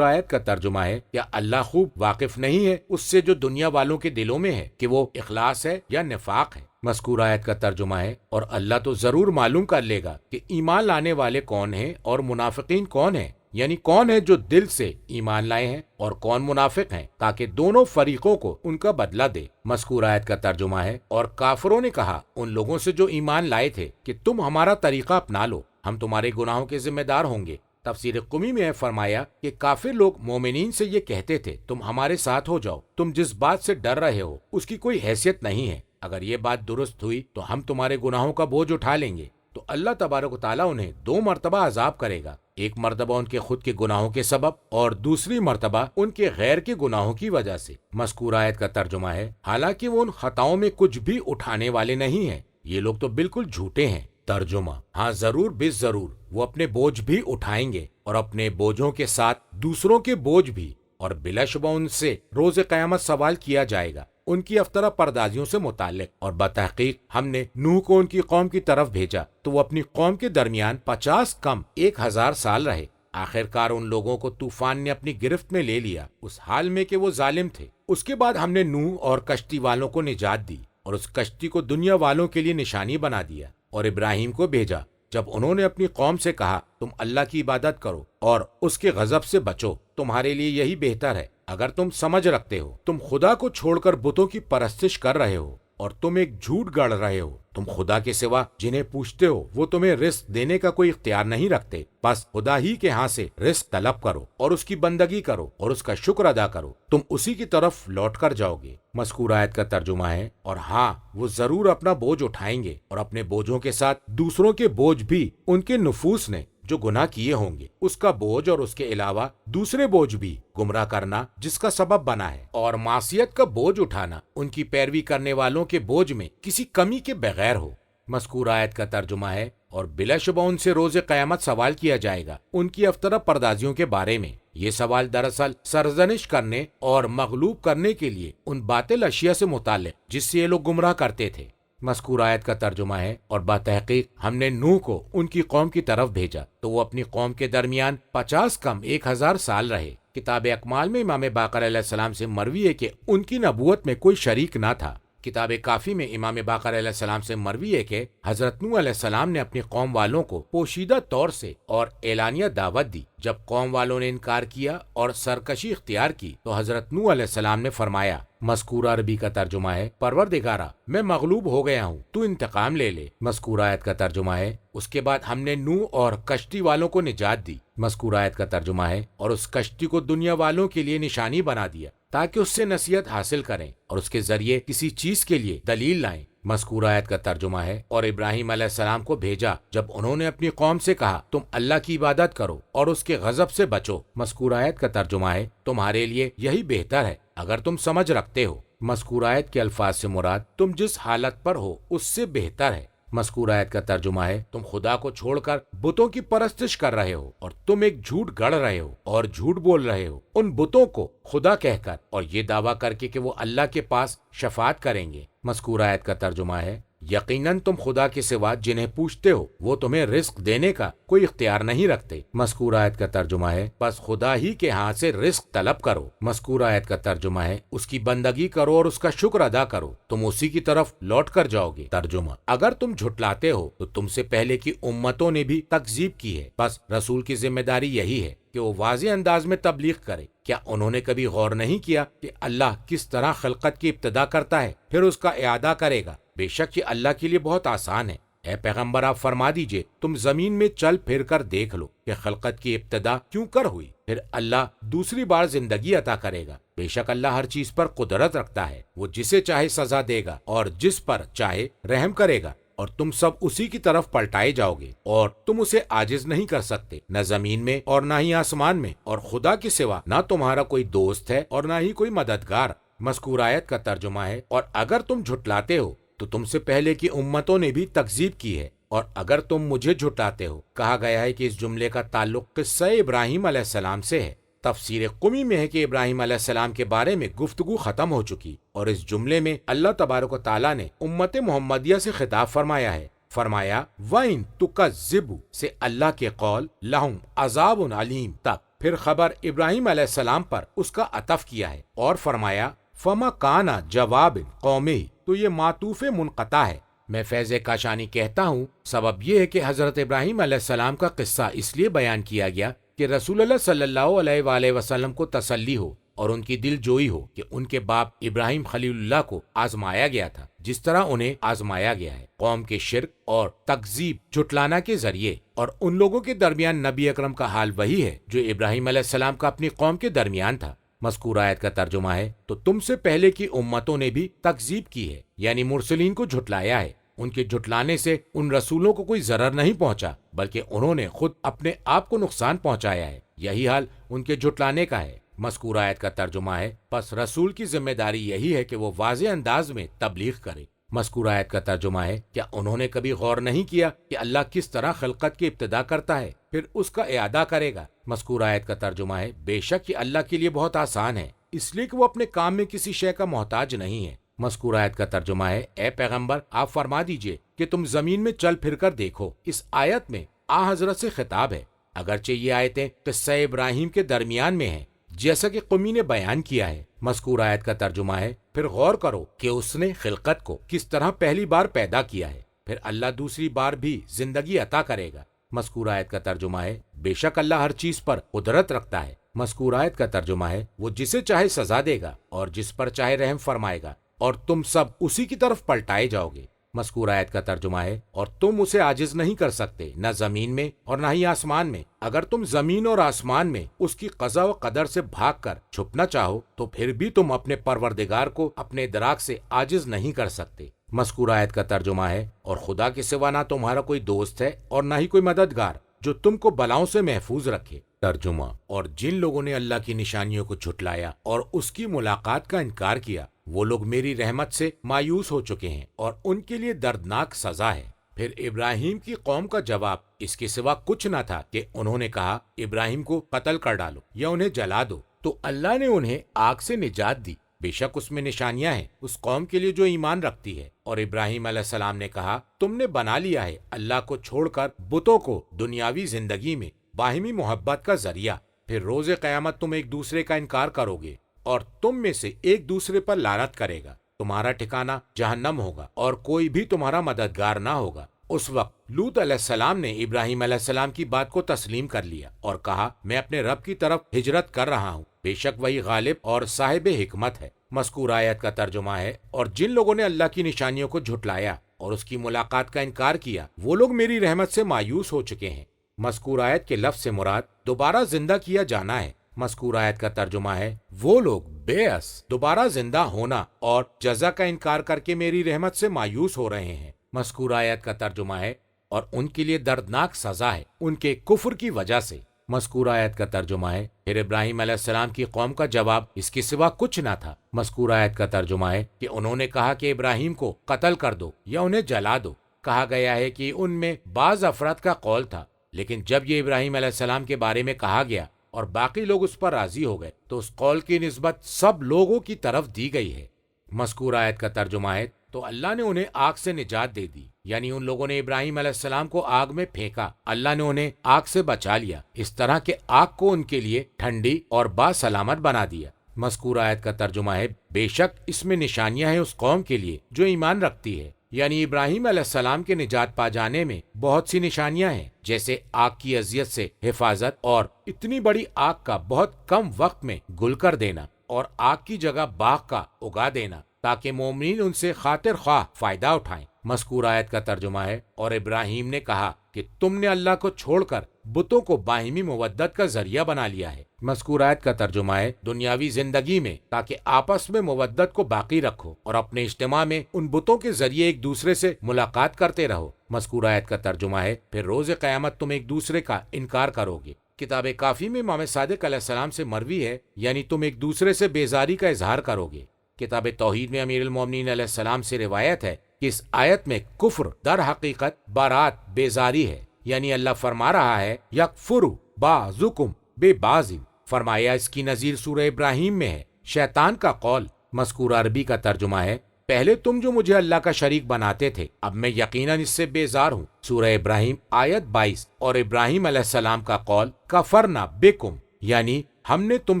آیت کا ترجمہ ہے کیا اللہ خوب واقف نہیں ہے اس سے جو دنیا والوں کے دلوں میں ہے کہ وہ اخلاص ہے یا نفاق ہے؟ مذکور آیت کا ترجمہ ہے اور اللہ تو ضرور معلوم کر لے گا کہ ایمان لانے والے کون ہیں اور منافقین کون ہیں، یعنی کون ہے جو دل سے ایمان لائے ہیں اور کون منافق ہیں، تاکہ دونوں فریقوں کو ان کا بدلہ دے۔ مذکور آیت کا ترجمہ ہے اور کافروں نے کہا ان لوگوں سے جو ایمان لائے تھے کہ تم ہمارا طریقہ اپنا لو، ہم تمہارے گناہوں کے ذمہ دار ہوں گے۔ تفسیر قمی میں فرمایا کہ کافر لوگ مومنین سے یہ کہتے تھے تم ہمارے ساتھ ہو جاؤ، تم جس بات سے ڈر رہے ہو اس کی کوئی حیثیت نہیں ہے، اگر یہ بات درست ہوئی تو ہم تمہارے گناہوں کا بوجھ اٹھا لیں گے۔ تو اللہ تبارک و تعالیٰ انہیں 2 مرتبہ عذاب کرے گا، ایک مرتبہ ان کے خود کے گناہوں کے سبب اور دوسری مرتبہ ان کے غیر کے گناہوں کی وجہ سے۔ مذکور آیت کا ترجمہ ہے حالانکہ وہ ان خطاؤں میں کچھ بھی اٹھانے والے نہیں ہیں، یہ لوگ تو بالکل جھوٹے ہیں۔ ترجمہ ہاں ضرور بے ضرور وہ اپنے بوجھ بھی اٹھائیں گے اور اپنے بوجھوں کے ساتھ دوسروں کے بوجھ بھی، اور بلا شبہ ان سے روز قیامت سوال کیا جائے گا ان کی افطرا پردازیوں سے متعلق۔ اور بتحقیق ہم نے نوح کو ان کی قوم کی طرف بھیجا تو وہ اپنی قوم کے درمیان 50 کم 1000 سال رہے۔ آخرکار ان لوگوں کو طوفان نے اپنی گرفت میں لے لیا اس حال میں کہ وہ ظالم تھے۔ اس کے بعد ہم نے نوح اور کشتی والوں کو نجات دی اور اس کشتی کو دنیا والوں کے لیے نشانی بنا دیا، اور ابراہیم کو بھیجا جب انہوں نے اپنی قوم سے کہا تم اللہ کی عبادت کرو اور اس کے غضب سے بچو، تمہارے لیے یہی بہتر ہے اگر تم سمجھ رکھتے ہو۔ تم خدا کو چھوڑ کر بتوں کی پرستش کر رہے ہو اور تم ایک جھوٹ گڑھ رہے ہو، تم خدا کے سوا جنہیں پوچھتے ہو وہ تمہیں رزق دینے کا کوئی اختیار نہیں رکھتے، بس خدا ہی کے ہاں سے رزق طلب کرو اور اس کی بندگی کرو اور اس کا شکر ادا کرو، تم اسی کی طرف لوٹ کر جاؤ گے۔ مذکور آیت کا ترجمہ ہے اور ہاں وہ ضرور اپنا بوجھ اٹھائیں گے اور اپنے بوجھوں کے ساتھ دوسروں کے بوجھ بھی، ان کے نفوس نے جو گناہ کیے ہوں گے اس کا بوجھ، اور اس کے علاوہ دوسرے بوجھ بھی، گمراہ کرنا جس کا سبب بنا ہے، اور معصیت کا بوجھ اٹھانا ان کی پیروی کرنے والوں کے بوجھ میں کسی کمی کے بغیر ہو۔ مذکور آیت کا ترجمہ ہے اور بلا شبہ ان سے روز قیامت سوال کیا جائے گا ان کی افطرا پردازیوں کے بارے میں۔ یہ سوال دراصل سرزنش کرنے اور مغلوب کرنے کے لیے ان باطل اشیاء سے متعلق جس سے یہ لوگ گمراہ کرتے تھے۔ مذکور آیت کا ترجمہ ہے اور بتحقیق ہم نے نوح کو ان کی قوم کی طرف بھیجا تو وہ اپنی قوم کے درمیان 50 کم 1000 سال رہے۔ کتاب اکمال میں امام باقر علیہ السلام سے مروی ہے کہ ان کی نبوت میں کوئی شریک نہ تھا۔ کتاب کافی میں امام باقر علیہ السلام سے مروی ہے کہ حضرت نوح علیہ السلام نے اپنی قوم والوں کو پوشیدہ طور سے اور اعلانیہ دعوت دی۔ جب قوم والوں نے انکار کیا اور سرکشی اختیار کی تو حضرت نوح علیہ السلام نے فرمایا، مذکور عربی کا ترجمہ ہے پروردگارا میں مغلوب ہو گیا ہوں، تو انتقام لے لے۔ مذکور آیت کا ترجمہ ہے اس کے بعد ہم نے نوح اور کشتی والوں کو نجات دی۔ مذکور آیت کا ترجمہ ہے اور اس کشتی کو دنیا والوں کے لیے نشانی بنا دیا تاکہ اس سے نصیحت حاصل کریں اور اس کے ذریعے کسی چیز کے لیے دلیل لائیں۔ مذکور آیت کا ترجمہ ہے اور ابراہیم علیہ السلام کو بھیجا جب انہوں نے اپنی قوم سے کہا تم اللہ کی عبادت کرو اور اس کے غضب سے بچو۔ مذکور آیت کا ترجمہ ہے تمہارے لیے یہی بہتر ہے اگر تم سمجھ رکھتے ہو۔ مذکور آیت کے الفاظ سے مراد تم جس حالت پر ہو اس سے بہتر ہے۔ مذکور آیت کا ترجمہ ہے تم خدا کو چھوڑ کر بتوں کی پرستش کر رہے ہو اور تم ایک جھوٹ گڑھ رہے ہو اور جھوٹ بول رہے ہو ان بتوں کو خدا کہہ کر اور یہ دعویٰ کر کے کہ وہ اللہ کے پاس شفاعت کریں گے۔ مذکور آیت کا ترجمہ ہے یقیناً تم خدا کے سوا جنہیں پوچھتے ہو وہ تمہیں رزق دینے کا کوئی اختیار نہیں رکھتے۔ مذکور آیت کا ترجمہ ہے بس خدا ہی کے ہاں سے رزق طلب کرو۔ مذکور آیت کا ترجمہ ہے اس کی بندگی کرو اور اس کا شکر ادا کرو، تم اسی کی طرف لوٹ کر جاؤ گے۔ ترجمہ اگر تم جھٹلاتے ہو تو تم سے پہلے کی امتوں نے بھی تکذیب کی ہے، بس رسول کی ذمہ داری یہی ہے کہ وہ واضح انداز میں تبلیغ کرے۔ کیا انہوں نے کبھی غور نہیں کیا کہ اللہ کس طرح خلقت کی ابتدا کرتا ہے پھر اس کا اعادہ کرے گا؟ بے شک یہ اللہ کے لیے بہت آسان ہے۔ اے پیغمبر آپ فرما دیجئے تم زمین میں چل پھر کر دیکھ لو کہ خلقت کی ابتدا کیوں کر ہوئی، پھر اللہ دوسری بار زندگی عطا کرے گا۔ بے شک اللہ ہر چیز پر قدرت رکھتا ہے، وہ جسے چاہے سزا دے گا اور جس پر چاہے رحم کرے گا، اور تم سب اسی کی طرف پلٹائے جاؤ گے اور تم اسے عاجز نہیں کر سکتے، نہ زمین میں اور نہ ہی آسمان میں، اور خدا کے سوا نہ تمہارا کوئی دوست ہے اور نہ ہی کوئی مددگار۔ مذکور آیت کا ترجمہ ہے اور اگر تم جھٹلاتے ہو تو تم سے پہلے کی امتوں نے بھی تکذیب کی ہے، اور اگر تم مجھے جھٹاتے ہو۔ کہا گیا ہے کہ اس جملے کا تعلق قصہ ابراہیم علیہ السلام سے ہے۔ تفسیر قمی میں ہے کہ ابراہیم علیہ السلام کے بارے میں گفتگو ختم ہو چکی اور اس جملے میں اللہ تبارک و تعالیٰ نے امت محمدیہ سے خطاب فرمایا ہے۔ فرمایا وَإِن تُكَذِّبُوا سے اللہ کے قول لَهُمْ عَذَابٌ عَلِيمٌ تک پھر خبر ابراہیم علیہ السلام پر اس کا عطف کیا ہے اور فرمایا فَمَا كَانَ جَوَابِ قَوْمِهِ تو یہ معطوف منقطع ہے۔ میں فیض کاشانی کہتا ہوں سبب یہ ہے کہ حضرت ابراہیم علیہ السلام کا قصہ اس لیے بیان کیا گیا کہ رسول اللہ صلی اللہ علیہ وآلہ وسلم کو تسلی ہو اور ان کی دل جوئی ہو کہ ان کے باپ ابراہیم خلیل اللہ کو آزمایا گیا تھا جس طرح انہیں آزمایا گیا ہے، قوم کے شرک اور تکذیب جھٹلانا کے ذریعے، اور ان لوگوں کے درمیان نبی اکرم کا حال وہی ہے جو ابراہیم علیہ السلام کا اپنی قوم کے درمیان تھا۔ مذکور آیت کا ترجمہ ہے تو تم سے پہلے کی امتوں نے بھی تکذیب کی ہے، یعنی مرسلین کو جھٹلایا ہے۔ ان کے جھٹلانے سے ان رسولوں کو کوئی ضرر نہیں پہنچا بلکہ انہوں نے خود اپنے آپ کو نقصان پہنچایا ہے۔ یہی حال ان کے جھٹلانے کا ہے۔ مذکور آیت کا ترجمہ ہے پس رسول کی ذمہ داری یہی ہے کہ وہ واضح انداز میں تبلیغ کرے۔ مذکور آیت کا ترجمہ ہے کیا انہوں نے کبھی غور نہیں کیا کہ اللہ کس طرح خلقت کی ابتدا کرتا ہے پھر اس کا اعادہ کرے گا۔ مذکور آیت کا ترجمہ ہے بے شک یہ اللہ کے لیے بہت آسان ہے، اس لیے کہ وہ اپنے کام میں کسی شے کا محتاج نہیں ہے۔ مذکور آیت کا ترجمہ ہے اے پیغمبر آپ فرما دیجئے کہ تم زمین میں چل پھر کر دیکھو۔ اس آیت میں آ حضرت سے خطاب ہے، اگرچہ یہ آیتیں قصہ ابراہیم کے درمیان میں ہیں جیسا کہ قمی نے بیان کیا ہے۔ مذکور آیت کا ترجمہ ہے پھر غور کرو کہ اس نے خلقت کو کس طرح پہلی بار پیدا کیا ہے، پھر اللہ دوسری بار بھی زندگی عطا کرے گا۔ مذکور آیت کا ترجمہ ہے بے شک اللہ ہر چیز پر قدرت رکھتا ہے۔ مذکور آیت کا ترجمہ ہے وہ جسے چاہے سزا دے گا اور جس پر چاہے رحم فرمائے گا اور تم سب اسی کی طرف پلٹائے جاؤ گے۔ مذکور آیت کا ترجمہ ہے اور تم اسے عاجز نہیں کر سکتے نہ زمین میں اور نہ ہی آسمان میں۔ اگر تم زمین اور آسمان میں اس کی قضا و قدر سے بھاگ کر چھپنا چاہو تو پھر بھی تم اپنے پروردگار کو اپنے ادراک سے عاجز نہیں کر سکتے۔ مذکور آیت کا ترجمہ ہے اور خدا کے سوا نہ تمہارا کوئی دوست ہے اور نہ ہی کوئی مددگار جو تم کو بلاؤں سے محفوظ رکھے۔ ترجمہ اور جن لوگوں نے اللہ کی نشانیوں کو جھٹلایا اور اس کی ملاقات کا انکار کیا وہ لوگ میری رحمت سے مایوس ہو چکے ہیں اور ان کے لیے دردناک سزا ہے۔ پھر ابراہیم کی قوم کا جواب اس کے سوا کچھ نہ تھا کہ انہوں نے کہا ابراہیم کو قتل کر ڈالو یا انہیں جلا دو، تو اللہ نے انہیں آگ سے نجات دی، بے شک اس میں نشانیاں ہیں اس قوم کے لیے جو ایمان رکھتی ہے۔ اور ابراہیم علیہ السلام نے کہا تم نے بنا لیا ہے اللہ کو چھوڑ کر بتوں کو دنیاوی زندگی میں باہمی محبت کا ذریعہ، پھر روز قیامت تم ایک دوسرے کا انکار کرو گے اور تم میں سے ایک دوسرے پر لعنت کرے گا، تمہارا ٹھکانہ جہنم ہوگا اور کوئی بھی تمہارا مددگار نہ ہوگا۔ اس وقت لوط علیہ السلام نے ابراہیم علیہ السلام کی بات کو تسلیم کر لیا اور کہا میں اپنے رب کی طرف ہجرت کر رہا ہوں، بے شک وہی غالب اور صاحب حکمت ہے۔ مذکور آیت کا ترجمہ ہے اور جن لوگوں نے اللہ کی نشانیوں کو جھٹلایا اور اس کی ملاقات کا انکار کیا وہ لوگ میری رحمت سے مایوس ہو چکے ہیں۔ مذکور آیت کے لفظ سے مراد دوبارہ زندہ کیا جانا ہے۔ مذکور آیت کا ترجمہ ہے وہ لوگ بے اس دوبارہ زندہ ہونا اور جزا کا انکار کر کے میری رحمت سے مایوس ہو رہے ہیں۔ مذکور آیت کا ترجمہ ہے اور ان کے لیے دردناک سزا ہے ان کے کفر کی وجہ سے۔ مذکور آیت کا ترجمہ ہے پھر ابراہیم علیہ السلام کی قوم کا جواب اس کے سوا کچھ نہ تھا۔ مذکور آیت کا ترجمہ ہے کہ انہوں نے کہا کہ ابراہیم کو قتل کر دو یا انہیں جلا دو۔ کہا گیا ہے کہ ان میں بعض افراد کا قول تھا، لیکن جب یہ ابراہیم علیہ السلام کے بارے میں کہا گیا اور باقی لوگ اس پر راضی ہو گئے تو اس قول کی نسبت سب لوگوں کی طرف دی گئی ہے۔ مذکور آیت کا ترجمہ ہے تو اللہ نے انہیں آگ سے نجات دے دی، یعنی ان لوگوں نے ابراہیم علیہ السلام کو آگ میں پھینکا، اللہ نے انہیں آگ سے بچا لیا، اس طرح کہ آگ کو ان کے لیے ٹھنڈی اور باسلامت بنا دیا۔ مذکور آیت کا ترجمہ ہے بے شک اس میں نشانیاں ہیں اس قوم کے لیے جو ایمان رکھتی ہے، یعنی ابراہیم علیہ السلام کے نجات پا جانے میں بہت سی نشانیاں ہیں، جیسے آگ کی اذیت سے حفاظت اور اتنی بڑی آگ کا بہت کم وقت میں گل کر دینا اور آگ کی جگہ باغ کا اگا دینا تاکہ مومنین ان سے خاطر خواہ فائدہ اٹھائیں۔ مذکور آیت کا ترجمہ ہے اور ابراہیم نے کہا کہ تم نے اللہ کو چھوڑ کر بتوں کو باہمی مودت کا ذریعہ بنا لیا ہے۔ مذکور آیت کا ترجمہ ہے دنیاوی زندگی میں تاکہ آپس میں مودت کو باقی رکھو اور اپنے اجتماع میں ان بتوں کے ذریعے ایک دوسرے سے ملاقات کرتے رہو۔ مذکور آیت کا ترجمہ ہے پھر روز قیامت تم ایک دوسرے کا انکار کرو گے۔ کتاب کافی میں امام صادق علیہ السلام سے مروی ہے، یعنی تم ایک دوسرے سے بیزاری کا اظہار کرو گے۔ کتاب توحید میں امیر المومنین علیہ السلام سے روایت ہے کہ اس آیت میں کفر در حقیقت برات بیزاری ہے، یعنی اللہ فرما رہا ہے یکفر بعضکم ببعض، فرمایا اس کی نظیر سورہ ابراہیم میں ہے۔ شیطان کا قول مذکورہ عربی کا ترجمہ ہے پہلے تم جو مجھے اللہ کا شریک بناتے تھے اب میں یقیناً اس سے بیزار ہوں، سورہ ابراہیم آیت 22۔ اور ابراہیم علیہ السلام کا قول کفرنا بکم، یعنی ہم نے تم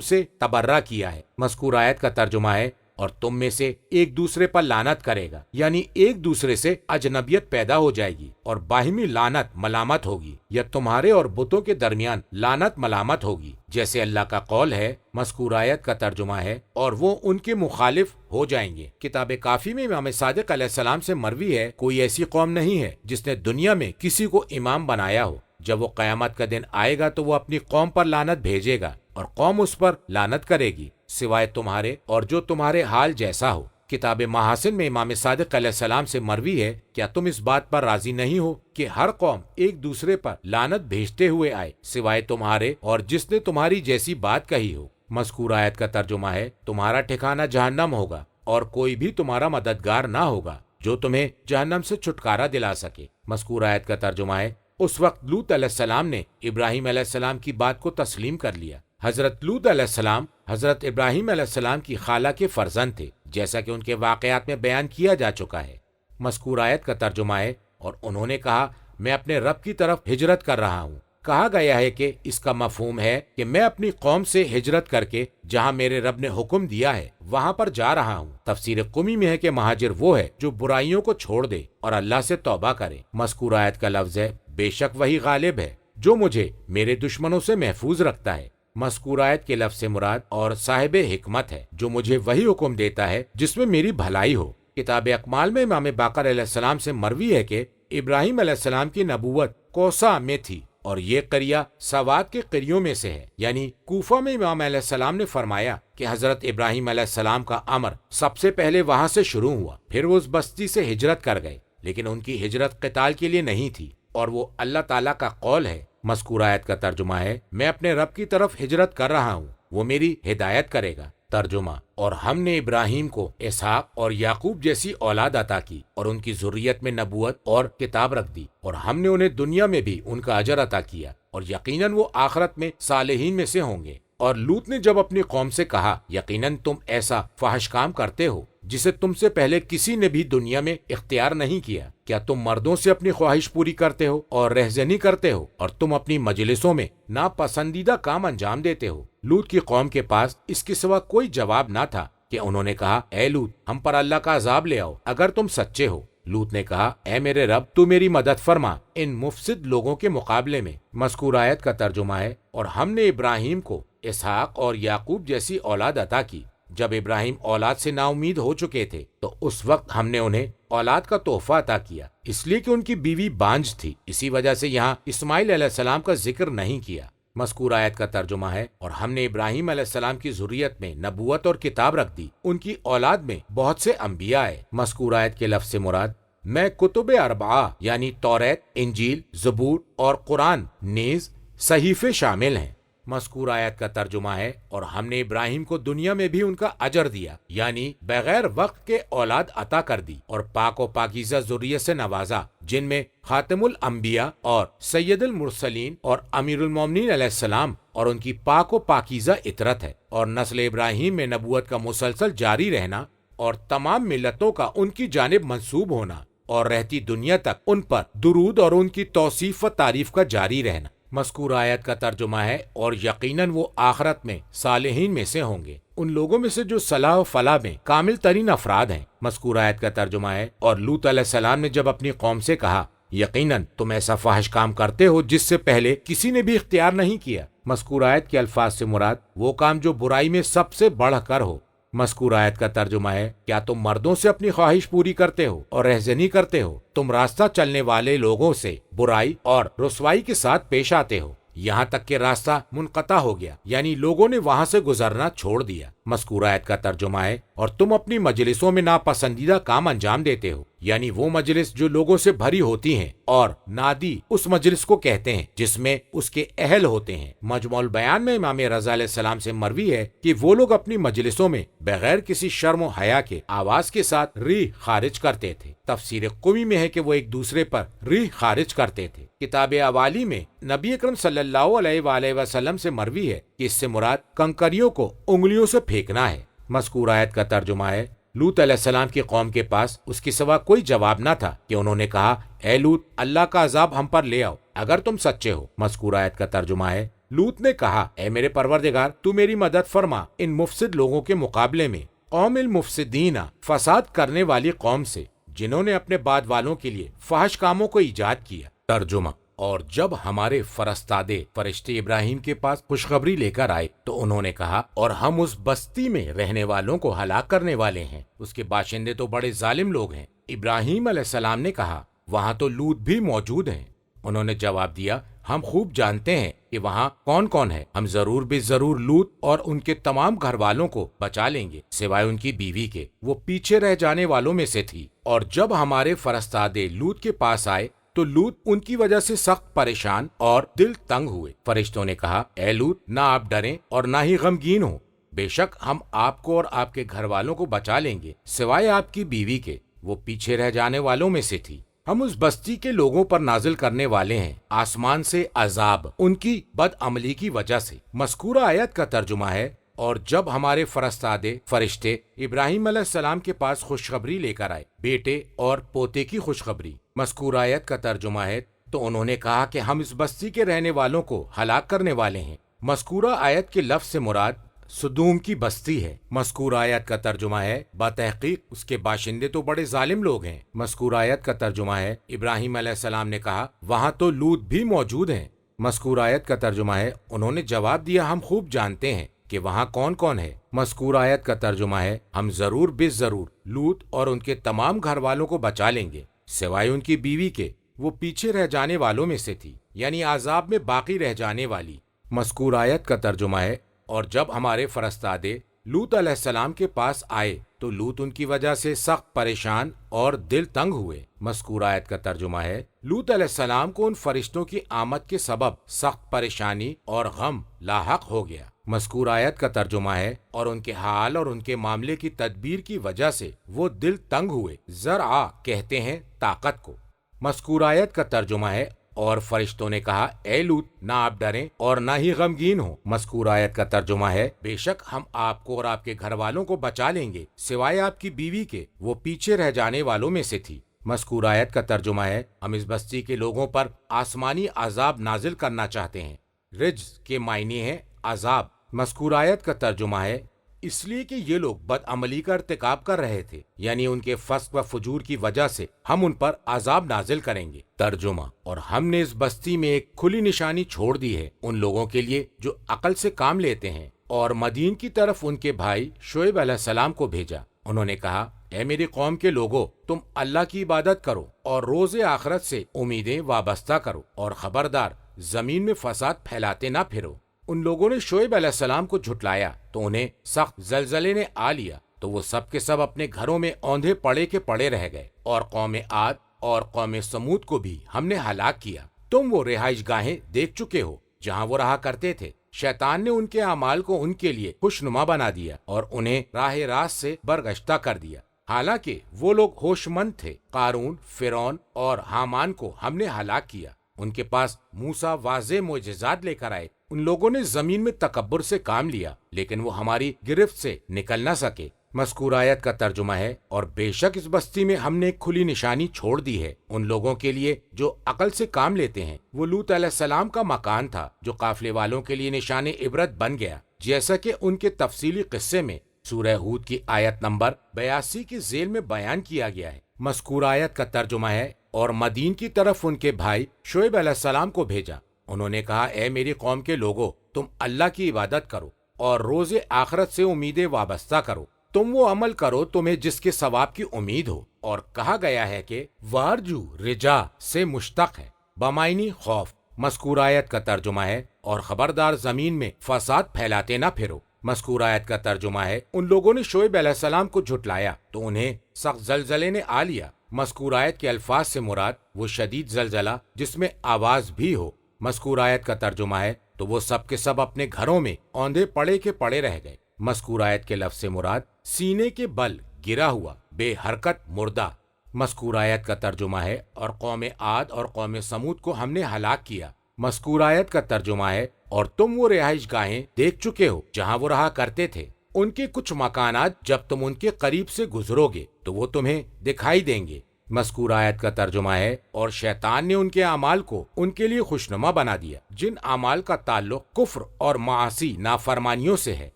سے تبرہ کیا ہے، مذکور آیت کا ترجمہ ہے اور تم میں سے ایک دوسرے پر لعنت کرے گا، یعنی ایک دوسرے سے اجنبیت پیدا ہو جائے گی اور باہمی لعنت ملامت ہوگی، یا تمہارے اور بتوں کے درمیان لعنت ملامت ہوگی، جیسے اللہ کا قول ہے، مذکور آیت کا ترجمہ ہے، اور وہ ان کے مخالف ہو جائیں گے۔ کتاب کافی میں امام صادق علیہ السلام سے مروی ہے کوئی ایسی قوم نہیں ہے جس نے دنیا میں کسی کو امام بنایا ہو، جب وہ قیامت کا دن آئے گا تو وہ اپنی قوم پر لعنت بھیجے گا اور قوم اس پر لعنت کرے گی سوائے تمہارے اور جو تمہارے حال جیسا ہو۔ کتاب محاسن میں امام صادق علیہ السلام سے مروی ہے کیا تم اس بات پر راضی نہیں ہو کہ ہر قوم ایک دوسرے پر لعنت بھیجتے ہوئے آئے سوائے تمہارے اور جس نے تمہاری جیسی بات کہی ہو۔ مذکور آیت کا ترجمہ ہے تمہارا ٹھکانہ جہنم ہوگا اور کوئی بھی تمہارا مددگار نہ ہوگا جو تمہیں جہنم سے چھٹکارا دلا سکے۔ مذکور آیت کا ترجمہ ہے اس وقت لوط علیہ السلام نے ابراہیم علیہ السلام کی بات کو تسلیم کر لیا۔ حضرت لوط علیہ السلام حضرت ابراہیم علیہ السلام کی خالہ کے فرزند تھے، جیسا کہ ان کے واقعات میں بیان کیا جا چکا ہے۔ مذکور آیت کا ترجمہ ہے اور انہوں نے کہا میں اپنے رب کی طرف ہجرت کر رہا ہوں۔ کہا گیا ہے کہ اس کا مفہوم ہے کہ میں اپنی قوم سے ہجرت کر کے جہاں میرے رب نے حکم دیا ہے وہاں پر جا رہا ہوں۔ تفسیر قمی میں ہے کہ مہاجر وہ ہے جو برائیوں کو چھوڑ دے اور اللہ سے توبہ کرے۔ مذکور آیت کا لفظ ہے بے شک وہی غالب ہے جو مجھے میرے دشمنوں سے محفوظ رکھتا ہے۔ مذکور آیت کے لفظ سے مراد اور صاحب حکمت ہے جو مجھے وہی حکم دیتا ہے جس میں میری بھلائی ہو۔ کتاب اقمال میں امام باقر علیہ السلام سے مروی ہے کہ ابراہیم علیہ السلام کی نبوت کوسا میں تھی اور یہ قریہ سوات کے قریوں میں سے ہے، یعنی کوفہ میں امام علیہ السلام نے فرمایا کہ حضرت ابراہیم علیہ السلام کا امر سب سے پہلے وہاں سے شروع ہوا، پھر وہ اس بستی سے ہجرت کر گئے، لیکن ان کی ہجرت قتال کے لیے نہیں تھی اور وہ اللہ تعالیٰ کا قول ہے۔ مذکور آیت کا ترجمہ ہے میں اپنے رب کی طرف ہجرت کر رہا ہوں، وہ میری ہدایت کرے گا۔ ترجمہ اور ہم نے ابراہیم کو اسحاق اور یعقوب جیسی اولاد عطا کی اور ان کی ذریت میں نبوت اور کتاب رکھ دی، اور ہم نے انہیں دنیا میں بھی ان کا اجر عطا کیا اور یقیناً وہ آخرت میں صالحین میں سے ہوں گے۔ اور لوط نے جب اپنی قوم سے کہا یقیناً تم ایسا فحش کام کرتے ہو جسے تم سے پہلے کسی نے بھی دنیا میں اختیار نہیں کیا، کیا تم مردوں سے اپنی خواہش پوری کرتے ہو اور رہزنی کرتے ہو اور تم اپنی مجلسوں میں ناپسندیدہ کام انجام دیتے ہو؟ لوط کی قوم کے پاس اس کے سوا کوئی جواب نہ تھا کہ انہوں نے کہا اے لوط ہم پر اللہ کا عذاب لے آؤ اگر تم سچے ہو۔ لوط نے کہا اے میرے رب تو میری مدد فرما ان مفسد لوگوں کے مقابلے میں۔ مذکور آیت کا ترجمہ ہے اور ہم نے ابراہیم کو اسحاق اور یعقوب جیسی اولاد عطا کی۔ جب ابراہیم اولاد سے نا امید ہو چکے تھے تو اس وقت ہم نے انہیں اولاد کا تحفہ عطا کیا، اس لیے کہ ان کی بیوی بانجھ تھی، اسی وجہ سے یہاں اسماعیل علیہ السلام کا ذکر نہیں کیا۔ مذکور آیت کا ترجمہ ہے اور ہم نے ابراہیم علیہ السلام کی ذریت میں نبوت اور کتاب رکھ دی، ان کی اولاد میں بہت سے انبیاء ہیں۔ مذکور آیت کے لفظ سے مراد میں کتب اربعہ یعنی توریت، انجیل، زبور اور قرآن نیز صحیفے شامل ہیں۔ مذکور آیت کا ترجمہ ہے اور ہم نے ابراہیم کو دنیا میں بھی ان کا اجر دیا، یعنی بغیر وقت کے اولاد عطا کر دی اور پاک و پاکیزہ ذریت سے نوازا، جن میں خاتم الانبیاء اور سید المرسلین اور امیر المومنین علیہ السلام اور ان کی پاک و پاکیزہ اطرت ہے، اور نسل ابراہیم میں نبوت کا مسلسل جاری رہنا اور تمام ملتوں کا ان کی جانب منسوب ہونا اور رہتی دنیا تک ان پر درود اور ان کی توصیف و تعریف کا جاری رہنا۔ مذکور آیت کا ترجمہ ہے اور یقیناً وہ آخرت میں صالحین میں سے ہوں گے، ان لوگوں میں سے جو صلاح و فلاح میں کامل ترین افراد ہیں۔ مذکور آیت کا ترجمہ ہے اور لوط علیہ السلام نے جب اپنی قوم سے کہا یقیناً تم ایسا فاحش کام کرتے ہو جس سے پہلے کسی نے بھی اختیار نہیں کیا۔ مذکور آیت کے الفاظ سے مراد وہ کام جو برائی میں سب سے بڑھ کر ہو۔ مذکور آیت کا ترجمہ ہے کیا تم مردوں سے اپنی خواہش پوری کرتے ہو اور رہزنی کرتے ہو؟ تم راستہ چلنے والے لوگوں سے برائی اور رسوائی کے ساتھ پیش آتے ہو یہاں تک کہ راستہ منقطع ہو گیا، یعنی لوگوں نے وہاں سے گزرنا چھوڑ دیا۔ مذکور آیت کا ترجمہ ہے اور تم اپنی مجلسوں میں ناپسندیدہ کام انجام دیتے ہو، یعنی وہ مجلس جو لوگوں سے بھری ہوتی ہیں، اور نادی اس مجلس کو کہتے ہیں جس میں اس کے اہل ہوتے ہیں۔ مجموع البیان میں امام رضا علیہ السلام سے مروی ہے کہ وہ لوگ اپنی مجلسوں میں بغیر کسی شرم و حیا کے آواز کے ساتھ ریح خارج کرتے تھے۔ تفسیر قمی میں ہے کہ وہ ایک دوسرے پر ریح خارج کرتے تھے۔ کتاب اوالی میں نبی اکرم صلی اللہ علیہ وآلہ وسلم سے مروی ہے کہ اس سے مراد کنکریوں کو انگلیوں سے پھینکنا ہے۔ مذکور آیت کا ترجمہ ہے، لوط علیہ السلام کی قوم کے پاس اس کے سوا کوئی جواب نہ تھا کہ انہوں نے کہا، اے لوط، اللہ کا عذاب ہم پر لے آؤ اگر تم سچے ہو۔ مذکور آیت کا ترجمہ ہے، لوط نے کہا، اے میرے پروردگار، تو میری مدد فرما ان مفسد لوگوں کے مقابلے میں، قوم المفسدین، فساد کرنے والی قوم سے، جنہوں نے اپنے بعد والوں کے لیے فحش کاموں کو ایجاد کیا۔ ترجمہ، اور جب ہمارے فرستادے فرشتے ابراہیم کے پاس خوشخبری لے کر آئے تو انہوں نے کہا، اور ہم اس بستی میں رہنے والوں کو ہلاک کرنے والے ہیں، اس کے باشندے تو بڑے ظالم لوگ ہیں۔ ابراہیم علیہ السلام نے کہا، وہاں تو لوط بھی موجود ہیں۔ انہوں نے جواب دیا، ہم خوب جانتے ہیں کہ وہاں کون کون ہے، ہم ضرور بے ضرور لوط اور ان کے تمام گھر والوں کو بچا لیں گے سوائے ان کی بیوی کے، وہ پیچھے رہ جانے والوں میں سے تھی۔ اور جب ہمارے فرستادے لوط کے پاس آئے تو لوط ان کی وجہ سے سخت پریشان اور دل تنگ ہوئے۔ فرشتوں نے کہا، اے لوط، نہ آپ ڈریں اور نہ ہی غمگین ہوں، بے شک ہم آپ کو اور آپ کے گھر والوں کو بچا لیں گے سوائے آپ کی بیوی کے، وہ پیچھے رہ جانے والوں میں سے تھی۔ ہم اس بستی کے لوگوں پر نازل کرنے والے ہیں آسمان سے عذاب ان کی بد عملی کی وجہ سے۔ مذکورہ آیت کا ترجمہ ہے، اور جب ہمارے فرستادے فرشتے ابراہیم علیہ السلام کے پاس خوشخبری لے کر آئے، بیٹے اور پوتے کی خوشخبری۔ مذکور آیت کا ترجمہ ہے، تو انہوں نے کہا کہ ہم اس بستی کے رہنے والوں کو ہلاک کرنے والے ہیں۔ مذکورہ آیت کے لفظ سے مراد سدوم کی بستی ہے۔ مذکور آیت کا ترجمہ ہے، بتحقیق اس کے باشندے تو بڑے ظالم لوگ ہیں۔ مذکور آیت کا ترجمہ ہے، ابراہیم علیہ السلام نے کہا، وہاں تو لوط بھی موجود ہیں۔ مذکور آیت کا ترجمہ ہے، انہوں نے جواب دیا، ہم خوب جانتے ہیں کہ وہاں کون کون ہے۔ مذکور آیت کا ترجمہ ہے، ہم ضرور بے ضرور لوط اور ان کے تمام گھر والوں کو بچا لیں گے سوائے ان کی بیوی کے، وہ پیچھے رہ جانے والوں میں سے تھی، یعنی عذاب میں باقی رہ جانے والی۔ مذکور آیت کا ترجمہ ہے، اور جب ہمارے فرستادے لوط علیہ السلام کے پاس آئے تو لوط ان کی وجہ سے سخت پریشان اور دل تنگ ہوئے۔ مذکور آیت کا ترجمہ ہے، لوط علیہ السلام کو ان فرشتوں کی آمد کے سبب سخت پریشانی اور غم لاحق ہو گیا۔ مذکور آیت کا ترجمہ ہے، اور ان کے حال اور ان کے معاملے کی تدبیر کی وجہ سے وہ دل تنگ ہوئے۔ ذرعا کہتے ہیں طاقت کو۔ مذکور آیت کا ترجمہ ہے، اور فرشتوں نے کہا، اے لوط، نہ آپ ڈریں اور نہ ہی غمگین ہوں۔ مذکور آیت کا ترجمہ ہے، بے شک ہم آپ کو اور آپ کے گھر والوں کو بچا لیں گے سوائے آپ کی بیوی کے، وہ پیچھے رہ جانے والوں میں سے تھی۔ مذکور آیت کا ترجمہ ہے، ہم اس بستی کے لوگوں پر آسمانی عذاب نازل کرنا چاہتے ہیں۔ رجز کے معنی ہے عذاب۔ مذکور آیت کا ترجمہ ہے، اس لیے کہ یہ لوگ بد عملی کا ارتکاب کر رہے تھے، یعنی ان کے فسق و فجور کی وجہ سے ہم ان پر عذاب نازل کریں گے۔ ترجمہ، اور ہم نے اس بستی میں ایک کھلی نشانی چھوڑ دی ہے ان لوگوں کے لیے جو عقل سے کام لیتے ہیں، اور مدین کی طرف ان کے بھائی شعیب علیہ السلام کو بھیجا۔ انہوں نے کہا، اے میری قوم کے لوگوں، تم اللہ کی عبادت کرو اور روز آخرت سے امیدیں وابستہ کرو، اور خبردار زمین میں فساد پھیلاتے نہ پھرو۔ ان لوگوں نے شعیب علیہ السلام کو جھٹلایا تو انہیں سخت زلزلے نے آ لیا، تو وہ سب کے سب اپنے گھروں میں اوندھے پڑے کے پڑے رہ گئے، اور قوم عاد اور قوم سمود کو بھی ہم نے ہلاک کیا۔ تم وہ رہائش گاہیں دیکھ چکے ہو جہاں وہ رہا کرتے تھے۔ شیطان نے ان کے اعمال کو ان کے لیے خوشنما بنا دیا اور انہیں راہ راست سے برگشتہ کر دیا، حالانکہ وہ لوگ ہوش مند تھے۔ قارون، فرعون اور حامان کو ہم نے ہلاک کیا، ان کے پاس موسیٰ واضح معجزات لے کر آئے۔ ان لوگوں نے زمین میں تکبر سے کام لیا، لیکن وہ ہماری گرفت سے نکل نہ سکے۔ مذکور آیت کا ترجمہ ہے، اور بے شک اس بستی میں ہم نے ایک کھلی نشانی چھوڑ دی ہے ان لوگوں کے لیے جو عقل سے کام لیتے ہیں۔ وہ لوط علیہ السلام کا مکان تھا جو قافلے والوں کے لیے نشان عبرت بن گیا، جیسا کہ ان کے تفصیلی قصے میں سورہ ہود کی آیت نمبر 82 کے ذیل میں بیان کیا گیا ہے۔ مذکور آیت کا ترجمہ ہے، اور مدین کی طرف ان کے بھائی شعیب علیہ السلام کو بھیجا۔ انہوں نے کہا، اے میری قوم کے لوگوں، تم اللہ کی عبادت کرو اور روز آخرت سے امیدیں وابستہ کرو۔ تم وہ عمل کرو تمہیں جس کے ثواب کی امید ہو، اور کہا گیا ہے کہ وارجو رجا سے مشتق ہے، بمعنی خوف۔ مذکور آیت کا ترجمہ ہے، اور خبردار زمین میں فساد پھیلاتے نہ پھرو۔ مذکور آیت کا ترجمہ ہے ان لوگوں نے شعیب علیہ السلام کو جھٹلایا تو انہیں سخت زلزلے نے آ لیا۔ مذکور آیت کے الفاظ سے مراد وہ شدید زلزلہ جس میں آواز بھی ہو۔ مذکور آیت کا ترجمہ ہے تو وہ سب کے سب اپنے گھروں میں اوندھے پڑے کے پڑے رہ گئے۔ مذکور آیت کے لفظ سے مراد سینے کے بل گرا ہوا بے حرکت مردہ۔ مذکور آیت کا ترجمہ ہے اور قوم عاد اور قوم سمود کو ہم نے ہلاک کیا۔ مذکور آیت کا ترجمہ ہے اور تم وہ رہائش گاہیں دیکھ چکے ہو جہاں وہ رہا کرتے تھے، ان کے کچھ مکانات جب تم ان کے قریب سے گزرو گے تو وہ تمہیں دکھائی دیں گے۔ مذکور آیت کا ترجمہ ہے اور شیطان نے ان کے اعمال کو ان کے لیے خوشنما بنا دیا جن اعمال کا تعلق کفر اور معاصی نافرمانیوں سے ہے۔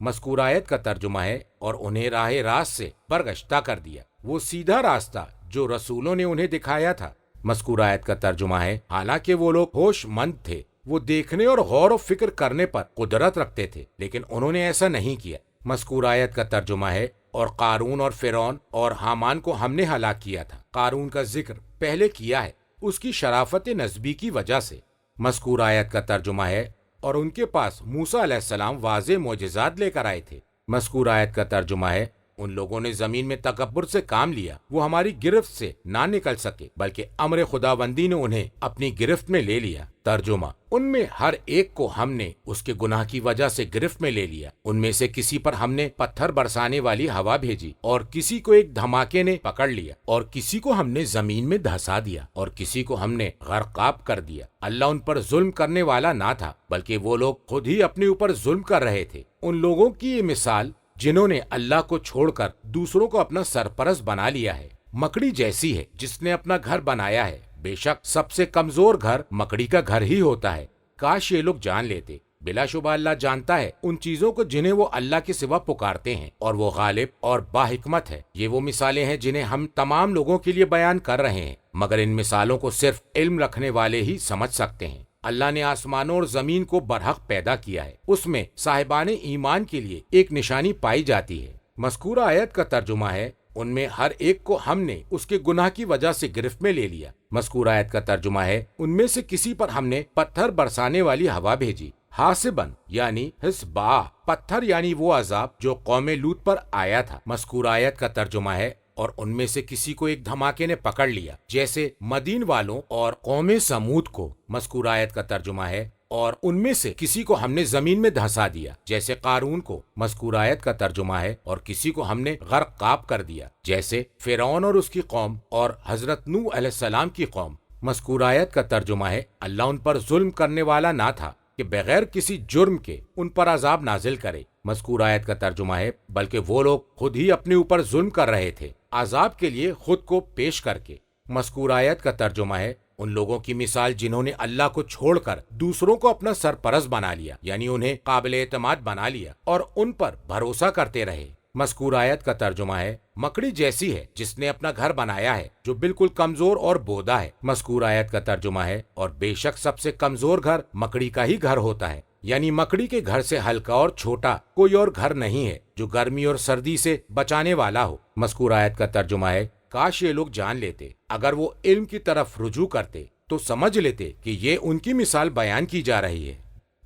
مذکور آیت کا ترجمہ ہے اور انہیں راہ راست سے برگشتہ کر دیا، وہ سیدھا راستہ جو رسولوں نے انہیں دکھایا تھا۔ مذکور آیت کا ترجمہ ہے حالانکہ وہ لوگ ہوش مند تھے، وہ دیکھنے اور غور و فکر کرنے پر قدرت رکھتے تھے لیکن انہوں نے ایسا نہیں کیا۔ مذکور آیت کا ترجمہ ہے اور قارون اور فرعون اور حامان کو ہم نے ہلاک کیا تھا۔ قارون کا ذکر پہلے کیا ہے اس کی شرافت نسبی کی وجہ سے۔ مذکور آیت کا ترجمہ ہے اور ان کے پاس موسیٰ علیہ السلام واضح معجزات لے کر آئے تھے۔ مذکور آیت کا ترجمہ ہے ان لوگوں نے زمین میں تکبر سے کام لیا، وہ ہماری گرفت سے نہ نکل سکے بلکہ امر خداوندی نے انہیں اپنی گرفت میں لے لیا۔ ترجمہ ان میں ہر ایک کو ہم نے اس کے گناہ کی وجہ سے گرفت میں لے لیا، ان میں سے کسی پر ہم نے پتھر برسانے والی ہوا بھیجی اور کسی کو ایک دھماکے نے پکڑ لیا اور کسی کو ہم نے زمین میں دھسا دیا اور کسی کو ہم نے غرقاب کر دیا۔ اللہ ان پر ظلم کرنے والا نہ تھا بلکہ وہ لوگ خود ہی اپنے اوپر ظلم کر رہے تھے۔ ان لوگوں کی یہ مثال جنہوں نے اللہ کو چھوڑ کر دوسروں کو اپنا سرپرست بنا لیا ہے، مکڑی جیسی ہے جس نے اپنا گھر بنایا ہے۔ بے شک سب سے کمزور گھر مکڑی کا گھر ہی ہوتا ہے۔ کاش یہ لوگ جان لیتے، بلا شبہ اللہ جانتا ہے ان چیزوں کو جنہیں وہ اللہ کے سوا پکارتے ہیں اور وہ غالب اور باحکمت ہے۔ یہ وہ مثالیں ہیں جنہیں ہم تمام لوگوں کے لیے بیان کر رہے ہیں مگر ان مثالوں کو صرف علم رکھنے والے ہی سمجھ سکتے ہیں۔ اللہ نے آسمانوں اور زمین کو برحق پیدا کیا ہے، اس میں صاحبان ایمان کے لیے ایک نشانی پائی جاتی ہے۔ مذکورہ آیت کا ترجمہ ہے ان میں ہر ایک کو ہم نے اس کے گناہ کی وجہ سے گرفت میں لے لیا۔ مذکورہ آیت کا ترجمہ ہے ان میں سے کسی پر ہم نے پتھر برسانے والی ہوا بھیجی۔ حاسبن یعنی حسبا، پتھر یعنی وہ عذاب جو قوم لوط پر آیا تھا۔ مذکورہ آیت کا ترجمہ ہے اور ان میں سے کسی کو ایک دھماکے نے پکڑ لیا جیسے مدین والوں اور قوم سمود کو۔ مذکور آیت کا ترجمہ ہے اور ان میں سے کسی کو ہم نے زمین میں دھسا دیا جیسے قارون کو۔ مذکور آیت کا ترجمہ ہے اور کسی کو ہم نے غرقاب کر دیا جیسے فرعون اور اس کی قوم اور حضرت نوح علیہ السلام کی قوم۔ مذکور آیت کا ترجمہ ہے اللہ ان پر ظلم کرنے والا نہ تھا کہ بغیر کسی جرم کے ان پر عذاب نازل کرے۔ مذکور آیت کا ترجمہ ہے بلکہ وہ لوگ خود ہی اپنے اوپر ظلم کر رہے تھے عذاب کے لیے خود کو پیش کر کے۔ مذکور آیت کا ترجمہ ہے ان لوگوں کی مثال جنہوں نے اللہ کو چھوڑ کر دوسروں کو اپنا سرپرست بنا لیا، یعنی انہیں قابل اعتماد بنا لیا اور ان پر بھروسہ کرتے رہے۔ مذکور آیت کا ترجمہ ہے مکڑی جیسی ہے جس نے اپنا گھر بنایا ہے جو بالکل کمزور اور بودا ہے۔ مذکور آیت کا ترجمہ ہے اور بے شک سب سے کمزور گھر مکڑی کا ہی گھر ہوتا ہے، یعنی مکڑی کے گھر سے ہلکا اور چھوٹا کوئی اور گھر نہیں ہے جو گرمی اور سردی سے بچانے والا ہو۔ مذکور آیت کا ترجمہ ہے کاش یہ لوگ جان لیتے، اگر وہ علم کی طرف رجوع کرتے تو سمجھ لیتے کہ یہ ان کی مثال بیان کی جا رہی ہے۔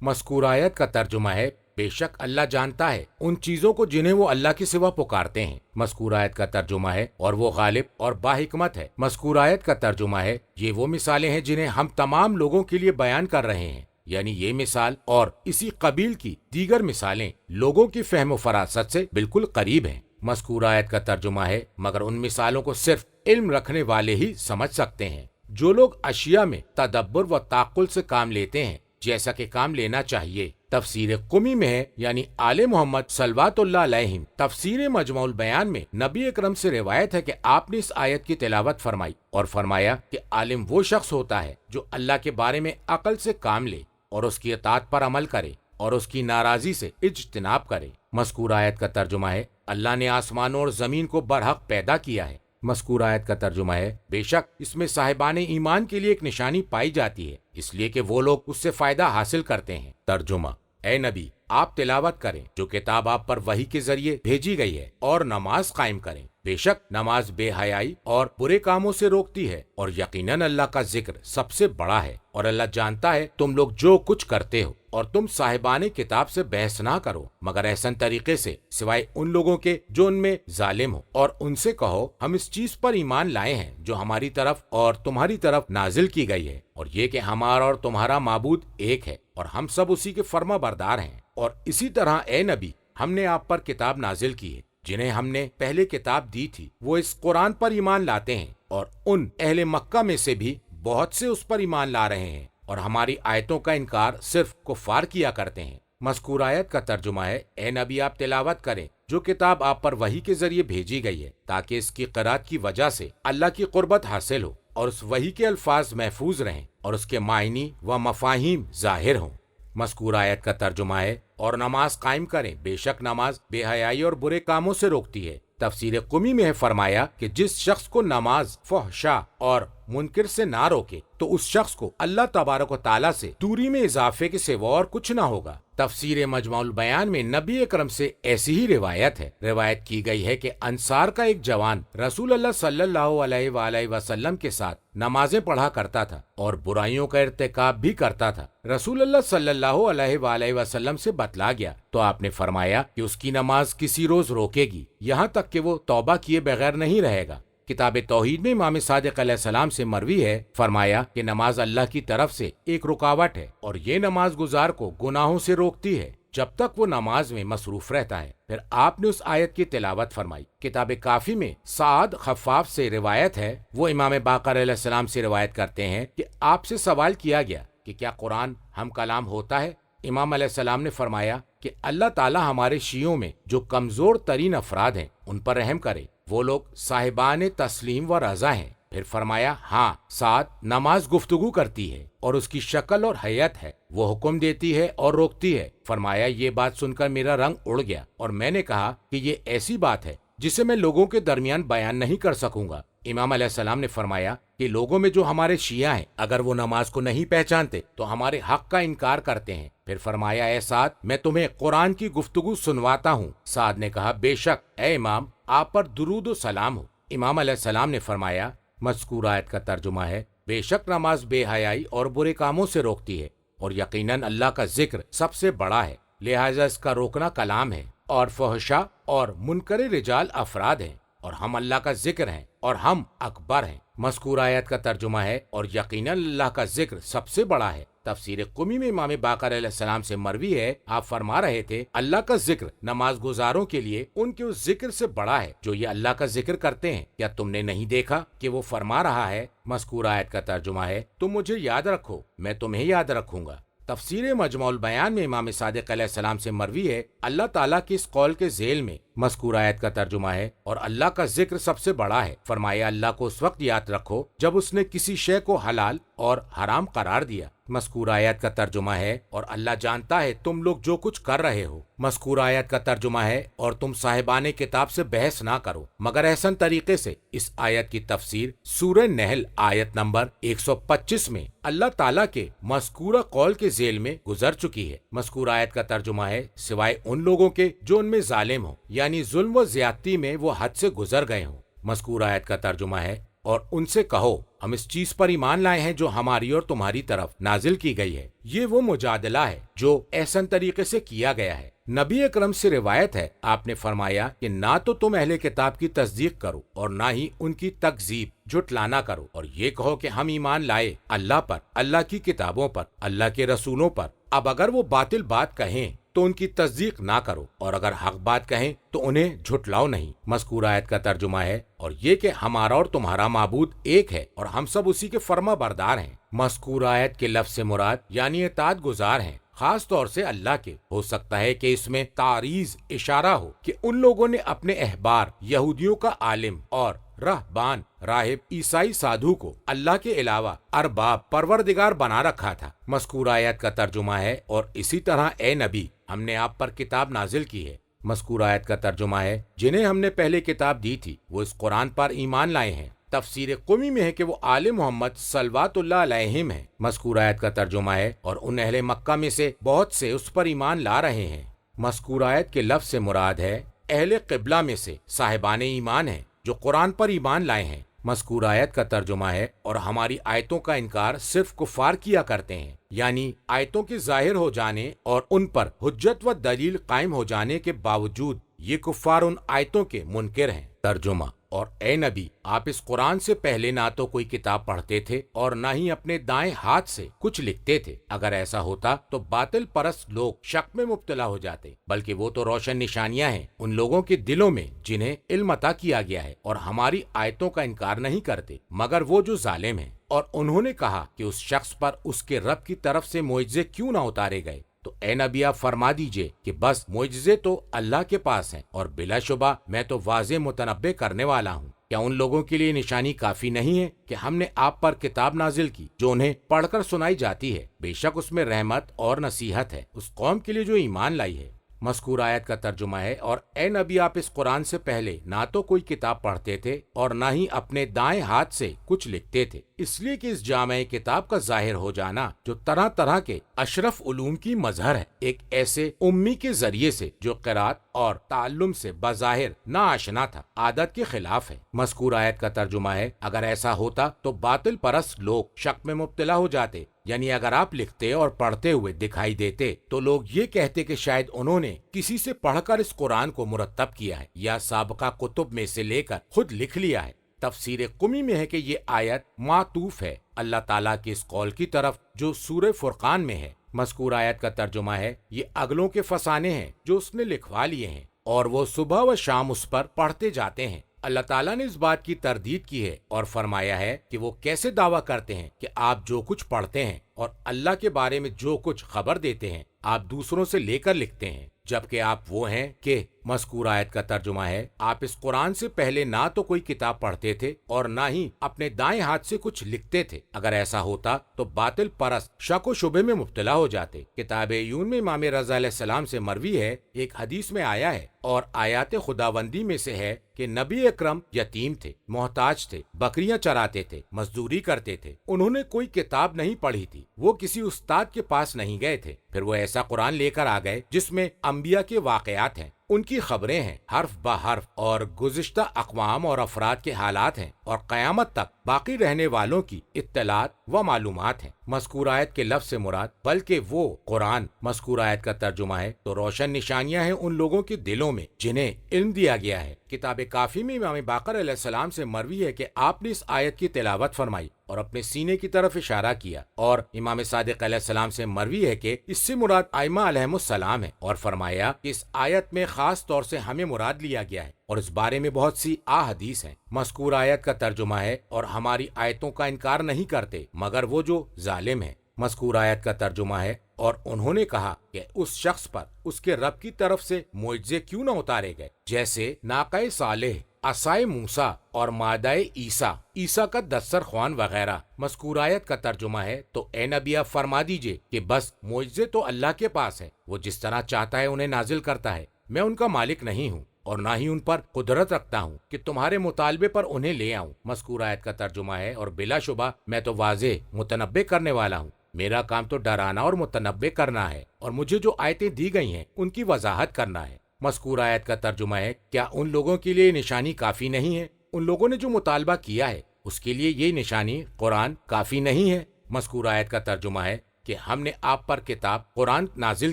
مذکور آیت کا ترجمہ ہے بے شک اللہ جانتا ہے ان چیزوں کو جنہیں وہ اللہ کے سوا پکارتے ہیں۔ مذکور آیت کا ترجمہ ہے اور وہ غالب اور باحکمت ہے۔ مذکور آیت کا ترجمہ ہے یہ وہ مثالیں ہیں جنہیں ہم تمام لوگوں کے لیے بیان کر رہے ہیں، یعنی یہ مثال اور اسی قبیل کی دیگر مثالیں لوگوں کی فہم و فراست سے بالکل قریب ہیں۔ مذکور آیت کا ترجمہ ہے مگر ان مثالوں کو صرف علم رکھنے والے ہی سمجھ سکتے ہیں۔ جو لوگ اشیاء میں تدبر و تعقل سے کام لیتے ہیں جیسا کہ کام لینا چاہیے۔ تفسیر قمی میں ہے یعنی آل محمد صلوات اللہ علیہم۔ تفسیر مجموع البیان میں نبی اکرم سے روایت ہے کہ آپ نے اس آیت کی تلاوت فرمائی اور فرمایا کہ عالم وہ شخص ہوتا ہے جو اللہ کے بارے میں عقل سے کام لے اور اس کی اطاعت پر عمل کرے اور اس کی ناراضی سے اجتناب کرے۔ مذکور آیت کا ترجمہ ہے اللہ نے آسمانوں اور زمین کو برحق پیدا کیا ہے۔ مذکور آیت کا ترجمہ ہے بے شک اس میں صاحبان ایمان کے لیے ایک نشانی پائی جاتی ہے، اس لیے کہ وہ لوگ اس سے فائدہ حاصل کرتے ہیں۔ ترجمہ اے نبی آپ تلاوت کریں جو کتاب آپ پر وحی کے ذریعے بھیجی گئی ہے، اور نماز قائم کریں، بے شک نماز بے حیائی اور برے کاموں سے روکتی ہے، اور یقیناً اللہ کا ذکر سب سے بڑا ہے، اور اللہ جانتا ہے تم لوگ جو کچھ کرتے ہو۔ اور تم صاحبان کتاب سے بحث نہ کرو مگر احسن طریقے سے، سوائے ان لوگوں کے جو ان میں ظالم ہو، اور ان سے کہو ہم اس چیز پر ایمان لائے ہیں جو ہماری طرف اور تمہاری طرف نازل کی گئی ہے، اور یہ کہ ہمارا اور تمہارا معبود ایک ہے، اور ہم سب اسی کے فرما بردار ہیں۔ اور اسی طرح اے نبی، ہم نے آپ پر کتاب نازل کی ہے، جنہیں ہم نے پہلے کتاب دی تھی وہ اس قرآن پر ایمان لاتے ہیں، اور ان اہل مکہ میں سے بھی بہت سے اس پر ایمان لا رہے ہیں، اور ہماری آیتوں کا انکار صرف کفار کیا کرتے ہیں۔ مذکور آیت کا ترجمہ ہے، اے نبی آپ تلاوت کریں جو کتاب آپ پر وحی کے ذریعے بھیجی گئی ہے، تاکہ اس کی قرأت کی وجہ سے اللہ کی قربت حاصل ہو، اور اس وحی کے الفاظ محفوظ رہیں، اور اس کے معنی و مفاہیم ظاہر ہوں۔ مذکور آیت کا ترجمہ ہے، اور نماز قائم کریں، بے شک نماز بے حیائی اور برے کاموں سے روکتی ہے۔ تفسیر قمی میں ہے فرمایا کہ جس شخص کو نماز فحشا اور منکر سے نہ روکے تو اس شخص کو اللہ تبارک و تعالیٰ سے دوری میں اضافے کے سوا اور کچھ نہ ہوگا۔ تفسیر مجمع البیان میں نبی اکرم سے ایسی ہی روایت ہے۔ روایت کی گئی ہے کہ انصار کا ایک جوان رسول اللہ صلی اللہ علیہ وآلہ وسلم کے ساتھ نمازیں پڑھا کرتا تھا اور برائیوں کا ارتکاب بھی کرتا تھا۔ رسول اللہ صلی اللہ علیہ وآلہ وسلم سے بتلا گیا تو آپ نے فرمایا کہ اس کی نماز کسی روز روکے گی، یہاں تک کہ وہ توبہ کیے بغیر نہیں رہے گا۔ کتاب توحید میں امام صادق علیہ السلام سے مروی ہے، فرمایا کہ نماز اللہ کی طرف سے ایک رکاوٹ ہے، اور یہ نماز گزار کو گناہوں سے روکتی ہے جب تک وہ نماز میں مصروف رہتا ہے۔ پھر آپ نے اس آیت کی تلاوت فرمائی۔ کتاب کافی میں سعد خفاف سے روایت ہے، وہ امام باقر علیہ السلام سے روایت کرتے ہیں کہ آپ سے سوال کیا گیا کہ کیا قرآن ہم کلام ہوتا ہے؟ امام علیہ السلام نے فرمایا کہ اللہ تعالی ہمارے شیعوں میں جو کمزور ترین افراد ہیں ان پر رحم کرے، وہ لوگ صاحبان تسلیم و رضا ہیں۔ پھر فرمایا ہاں، ساتھ نماز گفتگو کرتی ہے اور اس کی شکل اور حیت ہے، وہ حکم دیتی ہے اور روکتی ہے۔ فرمایا یہ بات سن کر میرا رنگ اڑ گیا اور میں نے کہا کہ یہ ایسی بات ہے جسے میں لوگوں کے درمیان بیان نہیں کر سکوں گا۔ امام علیہ السلام نے فرمایا کہ لوگوں میں جو ہمارے شیعہ ہیں اگر وہ نماز کو نہیں پہچانتے تو ہمارے حق کا انکار کرتے ہیں۔ پھر فرمایا اے سعد، میں تمہیں قرآن کی گفتگو سنواتا ہوں۔ سعد نے کہا بے شک اے امام، آپ پر درود و سلام ہو۔ امام علیہ السلام نے فرمایا، مذکور آیت کا ترجمہ ہے، بے شک نماز بے حیائی اور برے کاموں سے روکتی ہے، اور یقیناً اللہ کا ذکر سب سے بڑا ہے، لہٰذا اس کا روکنا کلام ہے، اور فحشا اور منکر رجال افراد ہیں، اور ہم اللہ کا ذکر ہیں اور ہم اکبر ہیں۔ مذکور آیت کا ترجمہ ہے، اور یقیناً اللہ کا ذکر سب سے بڑا ہے۔ تفسیر قمی میں امام باقر علیہ السلام سے مروی ہے، آپ فرما رہے تھے اللہ کا ذکر نماز گزاروں کے لیے ان کے اس ذکر سے بڑا ہے جو یہ اللہ کا ذکر کرتے ہیں۔ کیا تم نے نہیں دیکھا کہ وہ فرما رہا ہے؟ مذکور آیت کا ترجمہ ہے، تم مجھے یاد رکھو میں تمہیں یاد رکھوں گا۔ تفسیر مجمع البیان میں امام صادق علیہ السلام سے مروی ہے، اللہ تعالیٰ کی اس قول کے ذیل میں مذکور آیت کا ترجمہ ہے، اور اللہ کا ذکر سب سے بڑا ہے۔ فرمایا اللہ کو اس وقت یاد رکھو جب اس نے کسی شے کو حلال اور حرام قرار دیا۔ مذکور آیت کا ترجمہ ہے، اور اللہ جانتا ہے تم لوگ جو کچھ کر رہے ہو۔ مذکور آیت کا ترجمہ ہے، اور تم صاحبان کتاب سے بحث نہ کرو مگر احسن طریقے سے۔ اس آیت کی تفسیر سورہ نحل آیت نمبر 125 میں اللہ تعالیٰ کے مذکورہ قول کے ذیل میں گزر چکی ہے۔ مذکور آیت کا ترجمہ ہے، سوائے ان لوگوں کے جو ان میں ظالم ہوں، یعنی ظلم و زیادتی میں وہ حد سے گزر گئے ہوں۔ مذکور آیت کا ترجمہ ہے، اور ان سے کہو ہم اس چیز پر ایمان لائے ہیں جو ہماری اور تمہاری طرف نازل کی گئی ہے۔ یہ وہ مجادلہ ہے جو احسن طریقے سے کیا گیا ہے۔ نبی اکرم سے روایت ہے، آپ نے فرمایا کہ نہ تو تم اہل کتاب کی تصدیق کرو اور نہ ہی ان کی تکذیب جھٹلانا کرو، اور یہ کہو کہ ہم ایمان لائے اللہ پر، اللہ کی کتابوں پر، اللہ کے رسولوں پر۔ اب اگر وہ باطل بات کہیں تو ان کی تصدیق نہ کرو، اور اگر حق بات کہیں تو انہیں جھٹلاؤ نہیں۔ مذکور آیت کا ترجمہ ہے، اور یہ کہ ہمارا اور تمہارا معبود ایک ہے اور ہم سب اسی کے فرما بردار ہیں۔ مذکور آیت کے لفظ سے مراد یعنی اطاعت گزار ہیں، خاص طور سے اللہ کے۔ ہو سکتا ہے کہ اس میں تعریض اشارہ ہو کہ ان لوگوں نے اپنے احبار یہودیوں کا عالم اور رہبان راہب عیسائی سادھو کو اللہ کے علاوہ ارباب پروردگار بنا رکھا تھا۔ مذکور آیت کا ترجمہ ہے، اور اسی طرح اے نبی ہم نے آپ پر کتاب نازل کی ہے۔ مذکور آیت کا ترجمہ ہے، جنہیں ہم نے پہلے کتاب دی تھی وہ اس قرآن پر ایمان لائے ہیں، تفسیر قمی میں ہے کہ وہ آل محمد صلوات اللہ علیہم ہیں۔ مذکور آیت کا ترجمہ ہے اور ان اہل مکہ میں سے بہت سے اس پر ایمان لا رہے ہیں۔ مذکور آیت کے لفظ سے مراد ہے اہل قبلہ میں سے صاحبان ایمان ہیں جو قرآن پر ایمان لائے ہیں۔ مذکور آیت کا ترجمہ ہے اور ہماری آیتوں کا انکار صرف کفار کیا کرتے ہیں، یعنی آیتوں کے ظاہر ہو جانے اور ان پر حجت و دلیل قائم ہو جانے کے باوجود یہ کفار ان آیتوں کے منکر ہیں۔ ترجمہ: اور اے نبی، آپ اس قرآن سے پہلے نہ تو کوئی کتاب پڑھتے تھے اور نہ ہی اپنے دائیں ہاتھ سے کچھ لکھتے تھے۔ اگر ایسا ہوتا تو باطل پرست لوگ شک میں مبتلا ہو جاتے، بلکہ وہ تو روشن نشانیاں ہیں ان لوگوں کے دلوں میں جنہیں علم عطا کیا گیا ہے اور ہماری آیتوں کا انکار نہیں کرتے مگر وہ جو ظالم ہیں۔ اور انہوں نے کہا کہ اس شخص پر اس کے رب کی طرف سے معجزے کیوں نہ اتارے گئے؟ تو اے نبی آپ فرما دیجئے کہ بس معجزے تو اللہ کے پاس ہیں اور بلا شبہ میں تو واضح متنبع کرنے والا ہوں۔ کیا ان لوگوں کے لیے نشانی کافی نہیں ہے کہ ہم نے آپ پر کتاب نازل کی جو انہیں پڑھ کر سنائی جاتی ہے؟ بے شک اس میں رحمت اور نصیحت ہے اس قوم کے لیے جو ایمان لائی ہے۔ مذکور آیت کا ترجمہ ہے اور اے نبی آپ اس قرآن سے پہلے نہ تو کوئی کتاب پڑھتے تھے اور نہ ہی اپنے دائیں ہاتھ سے کچھ لکھتے تھے، اس لیے کہ اس جامع کتاب کا ظاہر ہو جانا جو طرح طرح کے اشرف علوم کی مظہر ہے، ایک ایسے امی کے ذریعے سے جو قرات اور تعلم سے بظاہر نا آشنا تھا، عادت کے خلاف ہے۔ مذکور آیت کا ترجمہ ہے اگر ایسا ہوتا تو باطل پرست لوگ شک میں مبتلا ہو جاتے، یعنی اگر آپ لکھتے اور پڑھتے ہوئے دکھائی دیتے تو لوگ یہ کہتے کہ شاید انہوں نے کسی سے پڑھ کر اس قرآن کو مرتب کیا ہے یا سابقہ کتب میں سے لے کر خود لکھ لیا ہے۔ تفسیر قمی میں ہے کہ یہ آیت معطوف ہے اللہ تعالیٰ کے اس قول کی طرف جو سورہ فرقان میں ہے۔ مذکور آیت کا ترجمہ ہے یہ اگلوں کے فسانے ہیں جو اس نے لکھوا لیے ہیں اور وہ صبح و شام اس پر پڑھتے جاتے ہیں۔ اللہ تعالیٰ نے اس بات کی تردید کی ہے اور فرمایا ہے کہ وہ کیسے دعویٰ کرتے ہیں کہ آپ جو کچھ پڑھتے ہیں اور اللہ کے بارے میں جو کچھ خبر دیتے ہیں آپ دوسروں سے لے کر لکھتے ہیں، جبکہ آپ وہ ہیں کہ مذکور آیت کا ترجمہ ہے آپ اس قرآن سے پہلے نہ تو کوئی کتاب پڑھتے تھے اور نہ ہی اپنے دائیں ہاتھ سے کچھ لکھتے تھے۔ اگر ایسا ہوتا تو باطل پرست شک و شبے میں مبتلا ہو جاتے۔ کتاب عیون میں امام رضا علیہ السلام سے مروی ہے، ایک حدیث میں آیا ہے اور آیات خداوندی میں سے ہے کہ نبی اکرم یتیم تھے، محتاج تھے، بکریاں چراتے تھے، مزدوری کرتے تھے، انہوں نے کوئی کتاب نہیں پڑھی تھی، وہ کسی استاد کے پاس نہیں گئے تھے، پھر وہ ایسا قرآن لے کر آ گئے جس میں انبیاء کے واقعات ہیں، ان کی خبریں ہیں حرف بہ حرف اور گزشتہ اقوام اور افراد کے حالات ہیں اور قیامت تک باقی رہنے والوں کی اطلاعات و معلومات ہیں۔ مذکور آیت کے لفظ سے مراد بلکہ وہ قرآن مذکور آیت کا ترجمہ ہے تو روشن نشانیاں ہیں ان لوگوں کے دلوں میں جنہیں علم دیا گیا ہے۔ کتاب کافی میں امام باقر علیہ السلام سے مروی ہے کہ آپ نے اس آیت کی تلاوت فرمائی اور اپنے سینے کی طرف اشارہ کیا، اور امام صادق علیہ السلام سے مروی ہے کہ اس سے مراد ائمہ علیہم السلام ہے اور فرمایا کہ اس آیت میں خاص طور سے ہمیں مراد لیا گیا ہے اور اس بارے میں بہت سی احادیث ہیں۔ مذکور آیت کا ترجمہ ہے اور ہماری آیتوں کا انکار نہیں کرتے مگر وہ جو ظالم ہیں۔ مذکور آیت کا ترجمہ ہے اور انہوں نے کہا کہ اس شخص پر اس کے رب کی طرف سے معجزے کیوں نہ اتارے گئے، جیسے ناقہ صالح، عصائے موسیٰ اور مادہ عیسیٰ کا دسترخوان وغیرہ۔ مذکور آیت کا ترجمہ ہے تو اے نبی آپ فرما دیجئے کہ بس معجزے تو اللہ کے پاس ہے، وہ جس طرح چاہتا ہے انہیں نازل کرتا ہے، میں ان کا مالک نہیں ہوں اور نہ ہی ان پر قدرت رکھتا ہوں کہ تمہارے مطالبے پر انہیں لے آؤں۔ مذکور آیت کا ترجمہ ہے اور بلا شبہ میں تو واضح متنبع کرنے والا ہوں، میرا کام تو ڈرانا اور متنبع کرنا ہے اور مجھے جو آیتیں دی گئی ہیں ان کی وضاحت کرنا ہے۔ مذکور آیت کا ترجمہ ہے کیا ان لوگوں کے لیے نشانی کافی نہیں ہے؟ ان لوگوں نے جو مطالبہ کیا ہے اس کے لیے یہ نشانی قرآن کافی نہیں ہے؟ مذکور آیت کا ترجمہ ہے کہ ہم نے آپ پر کتاب قرآن نازل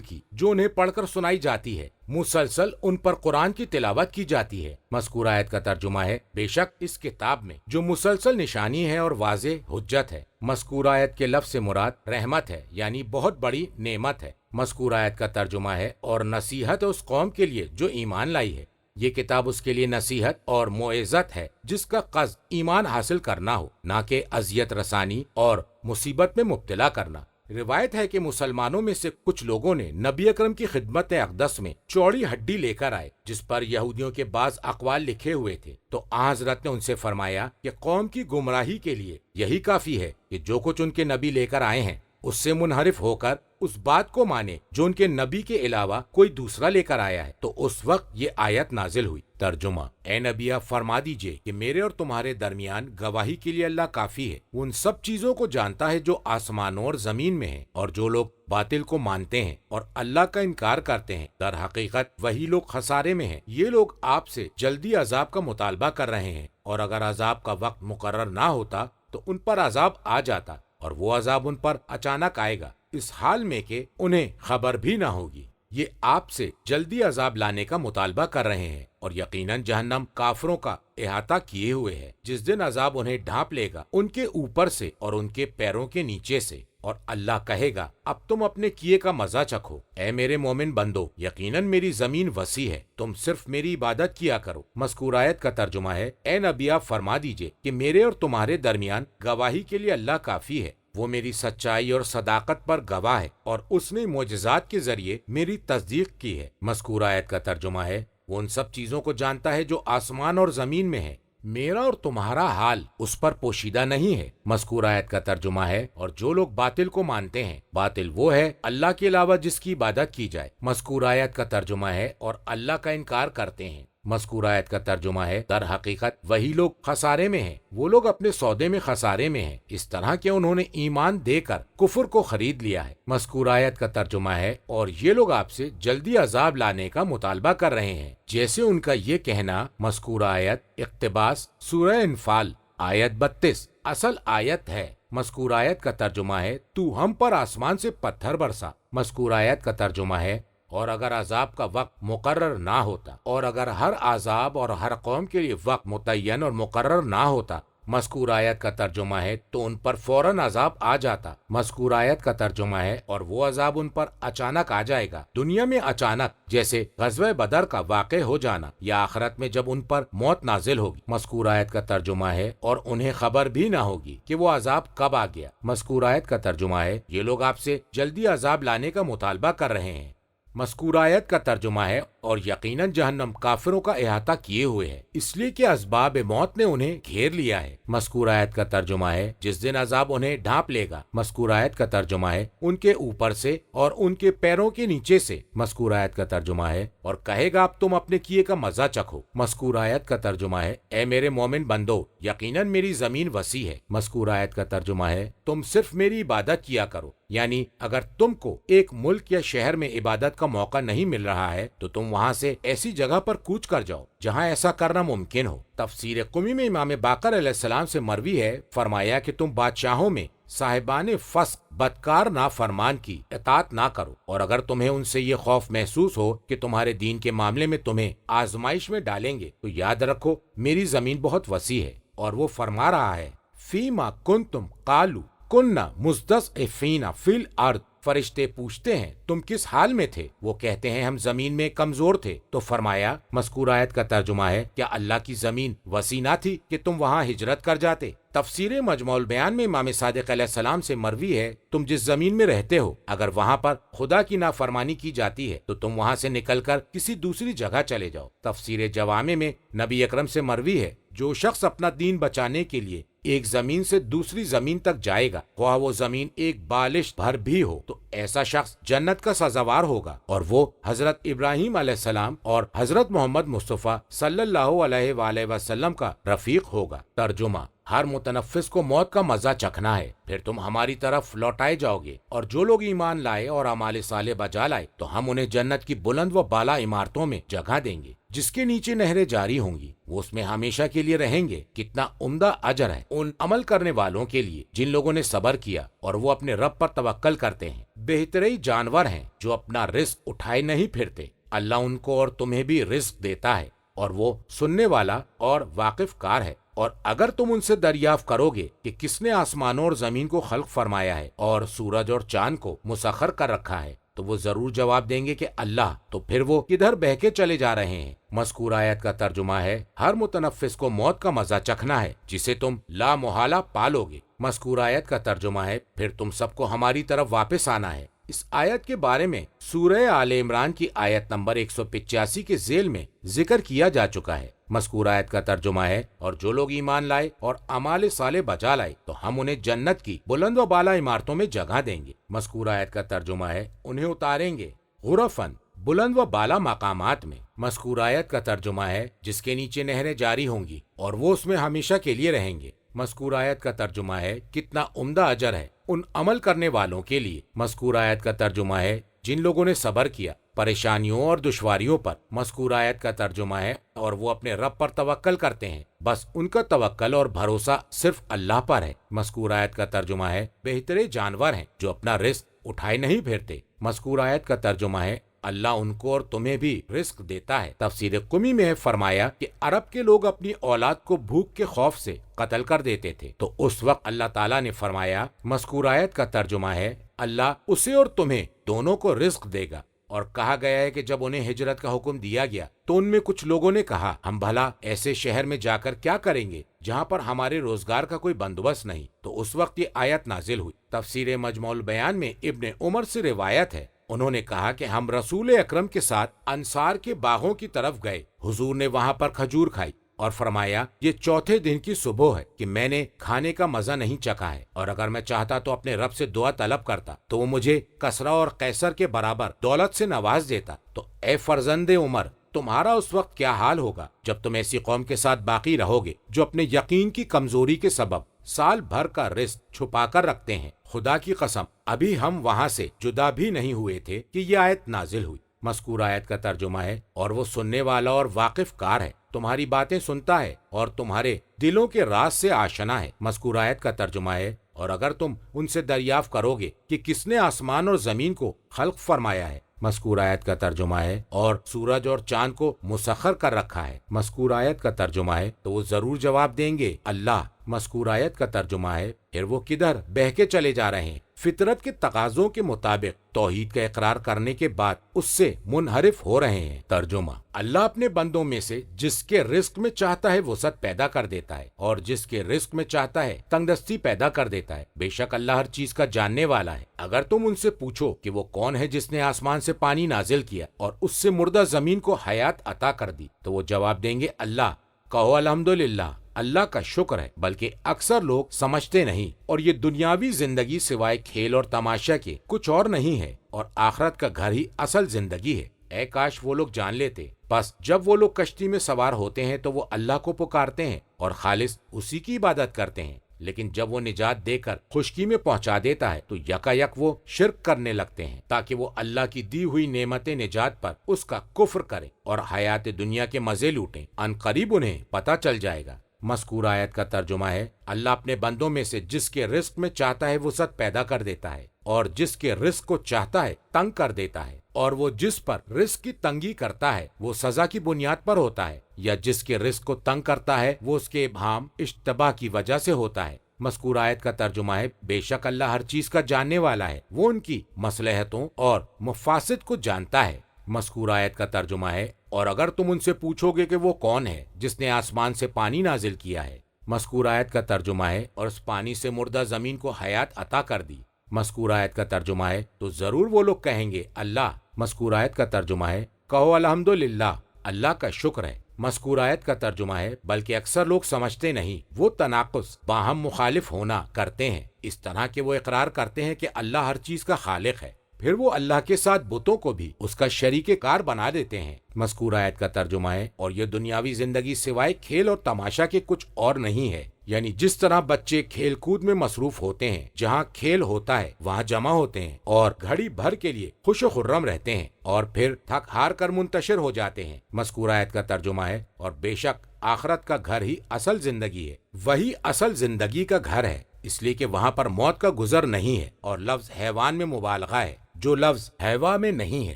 کی جو انہیں پڑھ کر سنائی جاتی ہے، مسلسل ان پر قرآن کی تلاوت کی جاتی ہے۔ مذکور آیت کا ترجمہ ہے بے شک اس کتاب میں جو مسلسل نشانی ہے اور واضح حجت ہے۔ مذکور آیت کے لفظ سے مراد رحمت ہے، یعنی بہت بڑی نعمت ہے۔ مذکور آیت کا ترجمہ ہے اور نصیحت اس قوم کے لیے جو ایمان لائی ہے، یہ کتاب اس کے لیے نصیحت اور موعظت ہے جس کا قصد ایمان حاصل کرنا ہو، نہ کہ اذیت رسانی اور مصیبت میں مبتلا کرنا۔ روایت ہے کہ مسلمانوں میں سے کچھ لوگوں نے نبی اکرم کی خدمت اقدس میں چوڑی ہڈی لے کر آئے جس پر یہودیوں کے بعض اقوال لکھے ہوئے تھے، تو آن حضرت نے ان سے فرمایا کہ قوم کی گمراہی کے لیے یہی کافی ہے کہ جو کچھ ان کے نبی لے کر آئے ہیں اس سے منحرف ہو کر اس بات کو مانے جو ان کے نبی کے علاوہ کوئی دوسرا لے کر آیا ہے۔ تو اس وقت یہ آیت نازل ہوئی۔ ترجمہ: اے نبی آپ فرما دیجئے کہ میرے اور تمہارے درمیان گواہی کے لیے اللہ کافی ہے۔ وہ ان سب چیزوں کو جانتا ہے جو آسمانوں اور زمین میں ہیں، اور جو لوگ باطل کو مانتے ہیں اور اللہ کا انکار کرتے ہیں، در حقیقت وہی لوگ خسارے میں ہیں۔ یہ لوگ آپ سے جلدی عذاب کا مطالبہ کر رہے ہیں، اور اگر عذاب کا وقت مقرر نہ ہوتا تو ان پر عذاب آ جاتا، اور وہ عذاب ان پر اچانک آئے گا، اس حال میں کہ انہیں خبر بھی نہ ہوگی۔ یہ آپ سے جلدی عذاب لانے کا مطالبہ کر رہے ہیں، اور یقیناً جہنم کافروں کا احاطہ کیے ہوئے ہے۔ جس دن عذاب انہیں ڈھانپ لے گا، ان کے اوپر سے اور ان کے پیروں کے نیچے سے، اور اللہ کہے گا اب تم اپنے کیے کا مزہ چکھو۔ اے میرے مومن بندو، یقیناً میری زمین وسیع ہے، تم صرف میری عبادت کیا کرو۔ مذکور آیت کا ترجمہ ہے: اے نبی آپ فرما دیجئے کہ میرے اور تمہارے درمیان گواہی کے لیے اللہ کافی ہے۔ وہ میری سچائی اور صداقت پر گواہ ہے، اور اس نے معجزات کے ذریعے میری تصدیق کی ہے۔ مذکور آیت کا ترجمہ ہے: وہ ان سب چیزوں کو جانتا ہے جو آسمان اور زمین میں ہے، میرا اور تمہارا حال اس پر پوشیدہ نہیں ہے۔ مذکور آیت کا ترجمہ ہے: اور جو لوگ باطل کو مانتے ہیں، باطل وہ ہے اللہ کے علاوہ جس کی عبادت کی جائے۔ مذکور آیت کا ترجمہ ہے: اور اللہ کا انکار کرتے ہیں۔ مذکور آیت کا ترجمہ ہے: در حقیقت وہی لوگ خسارے میں ہیں، وہ لوگ اپنے سودے میں خسارے میں ہیں، اس طرح کہ انہوں نے ایمان دے کر کفر کو خرید لیا ہے۔ مذکور آیت کا ترجمہ ہے: اور یہ لوگ آپ سے جلدی عذاب لانے کا مطالبہ کر رہے ہیں، جیسے ان کا یہ کہنا۔ مذکور آیت اقتباس سورہ انفال آیت 32 اصل آیت ہے۔ مذکور آیت کا ترجمہ ہے: تو ہم پر آسمان سے پتھر برسا۔ مذکور آیت کا ترجمہ ہے: اور اگر عذاب کا وقت مقرر نہ ہوتا، اور اگر ہر عذاب اور ہر قوم کے لیے وقت متعین اور مقرر نہ ہوتا۔ مذکور آیت کا ترجمہ ہے: تو ان پر فوراً عذاب آ جاتا۔ مذکور آیت کا ترجمہ ہے: اور وہ عذاب ان پر اچانک آ جائے گا، دنیا میں اچانک، جیسے غزوہ بدر کا واقع ہو جانا، یا آخرت میں جب ان پر موت نازل ہوگی۔ مذکور آیت کا ترجمہ ہے: اور انہیں خبر بھی نہ ہوگی کہ وہ عذاب کب آ گیا۔ مذکور آیت کا ترجمہ ہے: یہ لوگ آپ سے جلدی عذاب لانے کا مطالبہ کر رہے ہیں۔ مذکور آیت کا ترجمہ ہے: اور یقیناً جہنم کافروں کا احاطہ کیے ہوئے ہے، اس لیے کہ اسباب موت نے انہیں گھیر لیا ہے۔ مذکور آیت کا ترجمہ ہے: جس دن عذاب انہیں ڈھانپ لے گا۔ مذکور آیت کا ترجمہ ہے: ان کے اوپر سے اور ان کے پیروں کے نیچے سے۔ مذکور آیت کا ترجمہ ہے: اور کہے گا اب تم اپنے کیے کا مزہ چکھو۔ مذکور آیت کا ترجمہ ہے: اے میرے مومن بندو، یقیناً میری زمین وسیع ہے۔ مذکور آیت کا ترجمہ ہے: تم صرف میری عبادت کیا کرو، یعنی اگر تم کو ایک ملک یا شہر میں عبادت کا موقع نہیں مل رہا ہے تو تم وہاں سے ایسی جگہ پر کوچ کر جاؤ جہاں ایسا کرنا ممکن ہو۔ تفسیر قمی میں امام باقر علیہ السلام سے مروی ہے، فرمایا کہ تم بادشاہوں میں صاحبان فسق بدکار نافرمان کی اطاعت نہ کرو، اور اگر تمہیں ان سے یہ خوف محسوس ہو کہ تمہارے دین کے معاملے میں تمہیں آزمائش میں ڈالیں گے تو یاد رکھو میری زمین بہت وسیع ہے۔ اور وہ فرما رہا ہے: فیما کنتم قالوا کننا مستضعفین فی الارض۔ فرشتے پوچھتے ہیں تم کس حال میں تھے؟ وہ کہتے ہیں ہم زمین میں کمزور تھے۔ تو فرمایا، مذکور آیت کا ترجمہ ہے: کیا اللہ کی زمین وسیع نہ تھی کہ تم وہاں ہجرت کر جاتے؟ تفسیر مجموع البیان میں امام صادق علیہ السلام سے مروی ہے، تم جس زمین میں رہتے ہو اگر وہاں پر خدا کی نافرمانی کی جاتی ہے تو تم وہاں سے نکل کر کسی دوسری جگہ چلے جاؤ۔ تفسیر جوامع میں نبی اکرم سے مروی ہے، جو شخص اپنا دین بچانے کے لیے ایک زمین سے دوسری زمین تک جائے گا، خواہ وہ زمین ایک بالش بھر بھی ہو، تو ایسا شخص جنت کا سزاوار ہوگا، اور وہ حضرت ابراہیم علیہ السلام اور حضرت محمد مصطفیٰ صلی اللہ علیہ وآلہ وسلم کا رفیق ہوگا۔ ترجمہ: ہر متنفس کو موت کا مزہ چکھنا ہے، پھر تم ہماری طرف لوٹائے جاؤ گے، اور جو لوگ ایمان لائے اور اعمال صالح بجا لائے تو ہم انہیں جنت کی بلند و بالا عمارتوں میں جگہ دیں گے، جس کے نیچے نہریں جاری ہوں گی، وہ اس میں ہمیشہ کے لیے رہیں گے۔ کتنا عمدہ اجر ہے ان عمل کرنے والوں کے لیے جن لوگوں نے صبر کیا اور وہ اپنے رب پر توکل کرتے ہیں۔ بہترین جانور ہیں جو اپنا رزق اٹھائے نہیں پھرتے، اللہ ان کو اور تمہیں بھی رزق دیتا ہے، اور وہ سننے والا اور واقف کار ہے۔ اور اگر تم ان سے دریافت کرو گے کہ کس نے آسمانوں اور زمین کو خلق فرمایا ہے اور سورج اور چاند کو مسخر کر رکھا ہے، تو وہ ضرور جواب دیں گے کہ اللہ۔ تو پھر وہ کدھر بہہ کے چلے جا رہے ہیں؟ مذکور آیت کا ترجمہ ہے: ہر متنفس کو موت کا مزہ چکھنا ہے جسے تم لا محالہ پالو گے۔ مذکور آیت کا ترجمہ ہے: پھر تم سب کو ہماری طرف واپس آنا ہے۔ اس آیت کے بارے میں سورہ آل عمران کی آیت نمبر 185 کے ذیل میں ذکر کیا جا چکا ہے۔ مذکور آیت کا ترجمہ ہے: اور جو لوگ ایمان لائے اور اعمال صالح بجا لائے تو ہم انہیں جنت کی بلند و بالا عمارتوں میں جگہ دیں گے۔ مذکور آیت کا ترجمہ ہے: انہیں اتاریں گے غرفاً بلند و بالا مقامات میں۔ مذکور آیت کا ترجمہ ہے جس کے نیچے نہریں جاری ہوں گی اور وہ اس میں ہمیشہ کے لیے رہیں گے۔ مذکور آیت کا ترجمہ ہے کتنا عمدہ اجر ہے ان عمل کرنے والوں کے لیے۔ مذکور آیت کا ترجمہ ہے جن لوگوں نے صبر کیا پریشانیوں اور دشواریوں پر۔ مذکور آیت کا ترجمہ ہے اور وہ اپنے رب پر توکل کرتے ہیں، بس ان کا توکل اور بھروسہ صرف اللہ پر ہے۔ مذکور آیت کا ترجمہ ہے بہترے جانور ہیں جو اپنا رزق اٹھائے نہیں پھرتے۔ مذکور آیت کا ترجمہ ہے اللہ ان کو اور تمہیں بھی رزق دیتا ہے۔ تفسیر قمی میں ہے فرمایا کہ عرب کے لوگ اپنی اولاد کو بھوک کے خوف سے قتل کر دیتے تھے، تو اس وقت اللہ تعالیٰ نے فرمایا مذکور آیت کا ترجمہ ہے اللہ اسے اور تمہیں دونوں کو رزق دے گا۔ اور کہا گیا ہے کہ جب انہیں ہجرت کا حکم دیا گیا تو ان میں کچھ لوگوں نے کہا ہم بھلا ایسے شہر میں جا کر کیا کریں گے جہاں پر ہمارے روزگار کا کوئی بندوبست نہیں، تو اس وقت یہ آیت نازل ہوئی۔ تفسیر مجموع البیان میں ابن عمر سے روایت ہے، انہوں نے کہا کہ ہم رسول اکرم کے ساتھ انصار کے باغوں کی طرف گئے، حضور نے وہاں پر کھجور کھائی اور فرمایا یہ چوتھے دن کی صبح ہے کہ میں نے کھانے کا مزہ نہیں چکھا ہے، اور اگر میں چاہتا تو اپنے رب سے دعا طلب کرتا تو وہ مجھے کسرا اور قیصر کے برابر دولت سے نواز دیتا۔ تو اے فرزند عمر، تمہارا اس وقت کیا حال ہوگا جب تم ایسی قوم کے ساتھ باقی رہو گے جو اپنے یقین کی کمزوری کے سبب سال بھر کا رزق چھپا کر رکھتے ہیں۔ خدا کی قسم ابھی ہم وہاں سے جدا بھی نہیں ہوئے تھے کہ یہ آیت نازل ہوئی۔ مذکور آیت کا ترجمہ ہے اور وہ سننے والا اور واقف کار ہے، تمہاری باتیں سنتا ہے اور تمہارے دلوں کے راز سے آشنا ہے۔ مذکور آیت کا ترجمہ ہے اور اگر تم ان سے دریافت کرو گے کہ کس نے آسمان اور زمین کو خلق فرمایا ہے۔ مذکور آیت کا ترجمہ ہے اور سورج اور چاند کو مسخر کر رکھا ہے۔ مذکور آیت کا ترجمہ ہے تو وہ ضرور جواب دیں گے اللہ۔ مذکور آیت کا ترجمہ ہے پھر وہ کدھر بہہ کے چلے جا رہے ہیں، فطرت کے تقاضوں کے مطابق توحید کا اقرار کرنے کے بعد اس سے منحرف ہو رہے ہیں۔ ترجمہ: اللہ اپنے بندوں میں سے جس کے رزق میں چاہتا ہے وسعت پیدا کر دیتا ہے اور جس کے رزق میں چاہتا ہے تنگ دستی پیدا کر دیتا ہے۔ بے شک اللہ ہر چیز کا جاننے والا ہے۔ اگر تم ان سے پوچھو کہ وہ کون ہے جس نے آسمان سے پانی نازل کیا اور اس سے مردہ زمین کو حیات عطا کر دی، تو وہ جواب دیں گے اللہ۔ کہو الحمدللہ، اللہ کا شکر ہے، بلکہ اکثر لوگ سمجھتے نہیں، اور یہ دنیاوی زندگی سوائے کھیل اور تماشا کے کچھ اور نہیں ہے، اور آخرت کا گھر ہی اصل زندگی ہے۔ اے کاش وہ لوگ جان لیتے۔ بس جب وہ لوگ کشتی میں سوار ہوتے ہیں تو وہ اللہ کو پکارتے ہیں اور خالص اسی کی عبادت کرتے ہیں، لیکن جب وہ نجات دے کر خشکی میں پہنچا دیتا ہے تو یکا یک وہ شرک کرنے لگتے ہیں تاکہ وہ اللہ کی دی ہوئی نعمت نجات پر اس کا کفر کریں اور حیات دنیا کے مزے لوٹیں۔ ان قریب انہیں پتہ چل جائے گا۔ مذکور آیت کا ترجمہ ہے اللہ اپنے بندوں میں سے جس کے رزق میں چاہتا ہے وسعت پیدا کر دیتا ہے اور جس کے رزق کو چاہتا ہے تنگ کر دیتا ہے، اور وہ جس پر رزق کی تنگی کرتا ہے وہ سزا کی بنیاد پر ہوتا ہے، یا جس کے رزق کو تنگ کرتا ہے وہ اس کے ابہام اشتباہ کی وجہ سے ہوتا ہے۔ مذکور آیت کا ترجمہ ہے بے شک اللہ ہر چیز کا جاننے والا ہے، وہ ان کی مصلحتوں اور مفاسد کو جانتا ہے۔ مذکور آیت کا ترجمہ ہے اور اگر تم ان سے پوچھو گے کہ وہ کون ہے جس نے آسمان سے پانی نازل کیا ہے۔ مذکور آیت کا ترجمہ ہے اور اس پانی سے مردہ زمین کو حیات عطا کر دی۔ مذکور آیت کا ترجمہ ہے تو ضرور وہ لوگ کہیں گے اللہ۔ مذکور آیت کا ترجمہ ہے کہو الحمدللہ، اللہ کا شکر ہے۔ مذکور آیت کا ترجمہ ہے بلکہ اکثر لوگ سمجھتے نہیں، وہ تناقض باہم مخالف ہونا کرتے ہیں، اس طرح کہ وہ اقرار کرتے ہیں کہ اللہ ہر چیز کا خالق ہے، پھر وہ اللہ کے ساتھ بتوں کو بھی اس کا شریک کار بنا دیتے ہیں۔ مذکور آیت کا ترجمہ ہے اور یہ دنیاوی زندگی سوائے کھیل اور تماشا کے کچھ اور نہیں ہے، یعنی جس طرح بچے کھیل کود میں مصروف ہوتے ہیں، جہاں کھیل ہوتا ہے وہاں جمع ہوتے ہیں اور گھڑی بھر کے لیے خوش و خرم رہتے ہیں اور پھر تھک ہار کر منتشر ہو جاتے ہیں۔ مذکور آیت کا ترجمہ ہے اور بے شک آخرت کا گھر ہی اصل زندگی ہے، وہی اصل زندگی کا گھر ہے، اس لیے کہ وہاں پر موت کا گزر نہیں ہے، اور لفظ حیوان میں مبالغہ ہے جو لفظ حیوا میں نہیں ہے،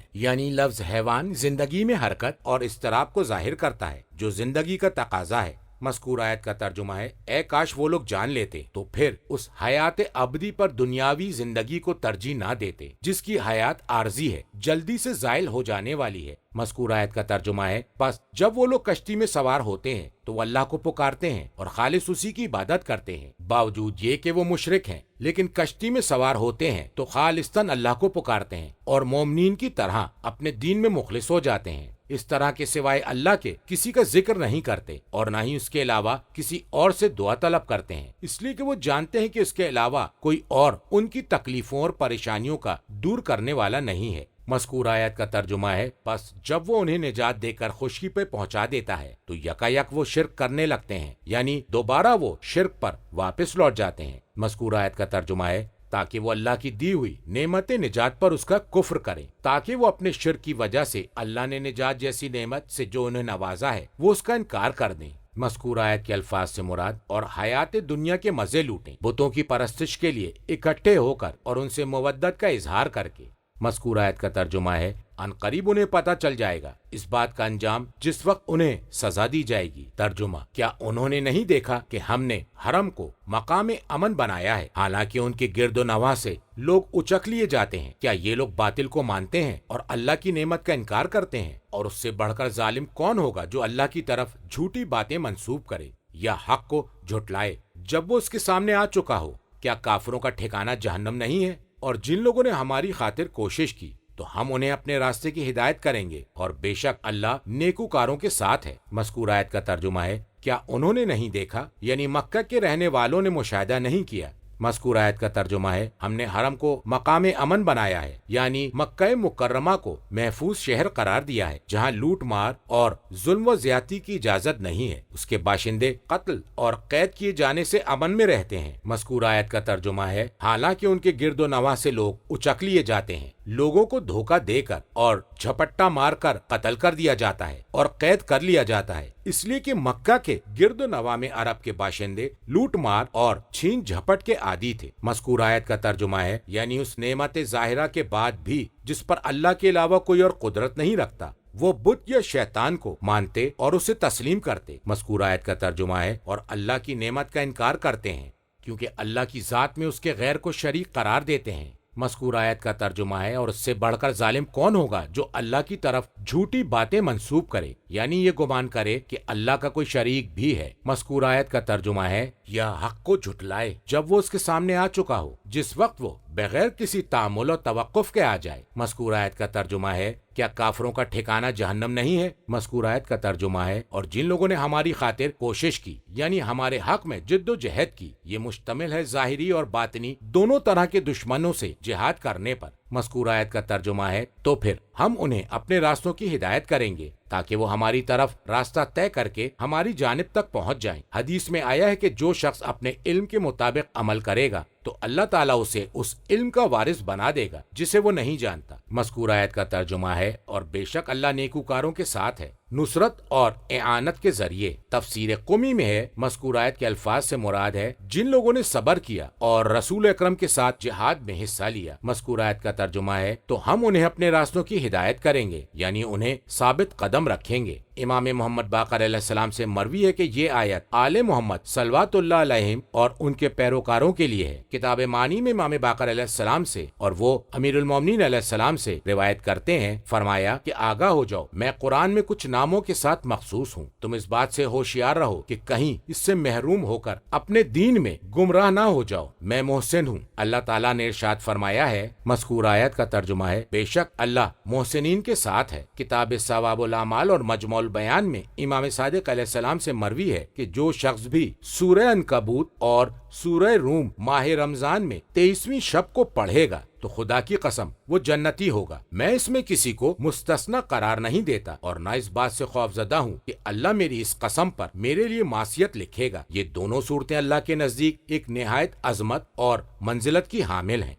یعنی لفظ حیوان زندگی میں حرکت اور اضطراب کو ظاہر کرتا ہے جو زندگی کا تقاضا ہے۔ مذکور آیت کا ترجمہ ہے اے کاش وہ لوگ جان لیتے تو پھر اس حیات ابدی پر دنیاوی زندگی کو ترجیح نہ دیتے جس کی حیات عارضی ہے، جلدی سے زائل ہو جانے والی ہے۔ مذکور آیت کا ترجمہ ہے پس جب وہ لوگ کشتی میں سوار ہوتے ہیں تو وہ اللہ کو پکارتے ہیں اور خالص اسی کی عبادت کرتے ہیں، باوجود یہ کہ وہ مشرک ہیں، لیکن کشتی میں سوار ہوتے ہیں تو خالصتاً اللہ کو پکارتے ہیں اور مومنین کی طرح اپنے دین میں مخلص ہو جاتے ہیں، اس طرح کے سوائے اللہ کے کسی کا ذکر نہیں کرتے اور نہ ہی اس کے علاوہ کسی اور سے دعا طلب کرتے ہیں، اس لیے کہ وہ جانتے ہیں کہ اس کے علاوہ کوئی اور ان کی تکلیفوں اور پریشانیوں کا دور کرنے والا نہیں ہے۔ مذکور آیت کا ترجمہ ہے بس جب وہ انہیں نجات دے کر خشکی پہ پہنچا دیتا ہے تو یکایک وہ شرک کرنے لگتے ہیں، یعنی دوبارہ وہ شرک پر واپس لوٹ جاتے ہیں۔ مذکور آیت کا ترجمہ ہے تاکہ وہ اللہ کی دی ہوئی نعمت نجات پر اس کا کفر کریں، تاکہ وہ اپنے شرک کی وجہ سے اللہ نے نجات جیسی نعمت سے جو انہیں نوازا ہے وہ اس کا انکار کر دیں۔ مذکور آیت کے الفاظ سے مراد اور حیات دنیا کے مزے لوٹیں، بتوں کی پرستش کے لیے اکٹھے ہو کر اور ان سے مودت کا اظہار کر کے۔ مذکور آیت کا ترجمہ ہے ان قریب انہیں پتہ چل جائے گا اس بات کا انجام جس وقت انہیں سزا دی جائے گی۔ ترجمہ، کیا انہوں نے نہیں دیکھا کہ ہم نے حرم کو مقام امن بنایا ہے، حالانکہ ان کے گرد و نواح سے لوگ اچک لیے جاتے ہیں؟ کیا یہ لوگ باطل کو مانتے ہیں اور اللہ کی نعمت کا انکار کرتے ہیں؟ اور اس سے بڑھ کر ظالم کون ہوگا جو اللہ کی طرف جھوٹی باتیں منسوب کرے یا حق کو جھٹلائے جب وہ اس کے سامنے آ چکا ہو؟ کیا کافروں کا ٹھکانہ جہنم نہیں ہے؟ اور جن لوگوں نے ہماری خاطر کوشش کی تو ہم انہیں اپنے راستے کی ہدایت کریں گے، اور بے شک اللہ نیکوکاروں کے ساتھ ہے۔ مذکور آیت کا ترجمہ ہے کیا انہوں نے نہیں دیکھا، یعنی مکہ کے رہنے والوں نے مشاہدہ نہیں کیا۔ مذکور آیت کا ترجمہ ہے ہم نے حرم کو مقام امن بنایا ہے، یعنی مکہ مکرمہ کو محفوظ شہر قرار دیا ہے جہاں لوٹ مار اور ظلم و زیادتی کی اجازت نہیں ہے، اس کے باشندے قتل اور قید کیے جانے سے امن میں رہتے ہیں۔ مذکور آیت کا ترجمہ ہے حالانکہ ان کے گرد و نواح سے لوگ اچک لیے جاتے ہیں، لوگوں کو دھوکہ دے کر اور جھپٹا مار کر قتل کر دیا جاتا ہے اور قید کر لیا جاتا ہے، اس لیے کہ مکہ کے گرد و نواح میں عرب کے باشندے لوٹ مار اور چھین جھپٹ کے عادی تھے۔ مذکور آیت کا ترجمہ ہے یعنی اس نعمت ظاہرہ کے بعد بھی جس پر اللہ کے علاوہ کوئی اور قدرت نہیں رکھتا، وہ بت یا شیطان کو مانتے اور اسے تسلیم کرتے۔ مذکور آیت کا ترجمہ ہے اور اللہ کی نعمت کا انکار کرتے ہیں کیونکہ اللہ کی ذات میں اس کے غیر کو شریک قرار دیتے ہیں۔ مذکور آیت کا ترجمہ ہے اور اس سے بڑھ کر ظالم کون ہوگا جو اللہ کی طرف جھوٹی باتیں منسوب کرے، یعنی یہ گمان کرے کہ اللہ کا کوئی شریک بھی ہے۔ مذکور آیت کا ترجمہ ہے یا حق کو جھٹلائے جب وہ اس کے سامنے آ چکا ہو، جس وقت وہ بغیر کسی تعامل و توقف کے آ جائے۔ مذکور آیت کا ترجمہ ہے کیا کافروں کا ٹھکانہ جہنم نہیں ہے؟ مذکور آیت کا ترجمہ ہے اور جن لوگوں نے ہماری خاطر کوشش کی، یعنی ہمارے حق میں جد و جہد کی، یہ مشتمل ہے ظاہری اور باطنی دونوں طرح کے دشمنوں سے جہاد کرنے پر۔ مذکور آیت کا ترجمہ ہے تو پھر ہم انہیں اپنے راستوں کی ہدایت کریں گے تاکہ وہ ہماری طرف راستہ طے کر کے ہماری جانب تک پہنچ جائیں۔ حدیث میں آیا ہے کہ جو شخص اپنے علم کے مطابق عمل کرے گا تو اللہ تعالیٰ اسے اس علم کا وارث بنا دے گا جسے وہ نہیں جانتا۔ مذکور آیت کا ترجمہ ہے اور بے شک اللہ نیکوکاروں کے ساتھ ہے، نصرت اور اعانت کے ذریعے۔ تفسیر قمی میں ہے مذکور آیت کے الفاظ سے مراد ہے جن لوگوں نے صبر کیا اور رسول اکرم کے ساتھ جہاد میں حصہ لیا۔ مذکور آیت کا ترجمہ ہے تو ہم انہیں اپنے راستوں کی ہدایت کریں گے، یعنی انہیں ثابت قدم رکھیں گے۔ امام محمد باقر علیہ السلام سے مروی ہے کہ یہ آیت آل محمد صلوات اللہ علیہم اور ان کے پیروکاروں کے لیے ہے۔ کتاب معنی میں امام باقر علیہ السلام سے اور وہ امیر المومنین علیہ السلام سے روایت کرتے ہیں، فرمایا کہ آگاہ ہو جاؤ، میں قرآن میں کچھ ناموں کے ساتھ مخصوص ہوں، تم اس بات سے ہوشیار رہو کہ کہیں اس سے محروم ہو کر اپنے دین میں گمراہ نہ ہو جاؤ، میں محسن ہوں۔ اللہ تعالیٰ نے ارشاد فرمایا ہے، مذکور آیت کا ترجمہ ہے بے شک اللہ محسنین کے ساتھ ہے۔ کتاب ثواب الاعمال اور مجموع البیان میں امام صادق علیہ السلام سے مروی ہے کہ جو شخص بھی سورہ عنکبوت اور سورہ روم ماہ رمضان میں 23ویں شب کو پڑھے گا تو خدا کی قسم وہ جنتی ہوگا، میں اس میں کسی کو مستثنا قرار نہیں دیتا اور نہ اس بات سے خوف زدہ ہوں کہ اللہ میری اس قسم پر میرے لیے معصیت لکھے گا۔ یہ دونوں صورتیں اللہ کے نزدیک ایک نہایت عظمت اور منزلت کی حامل ہیں۔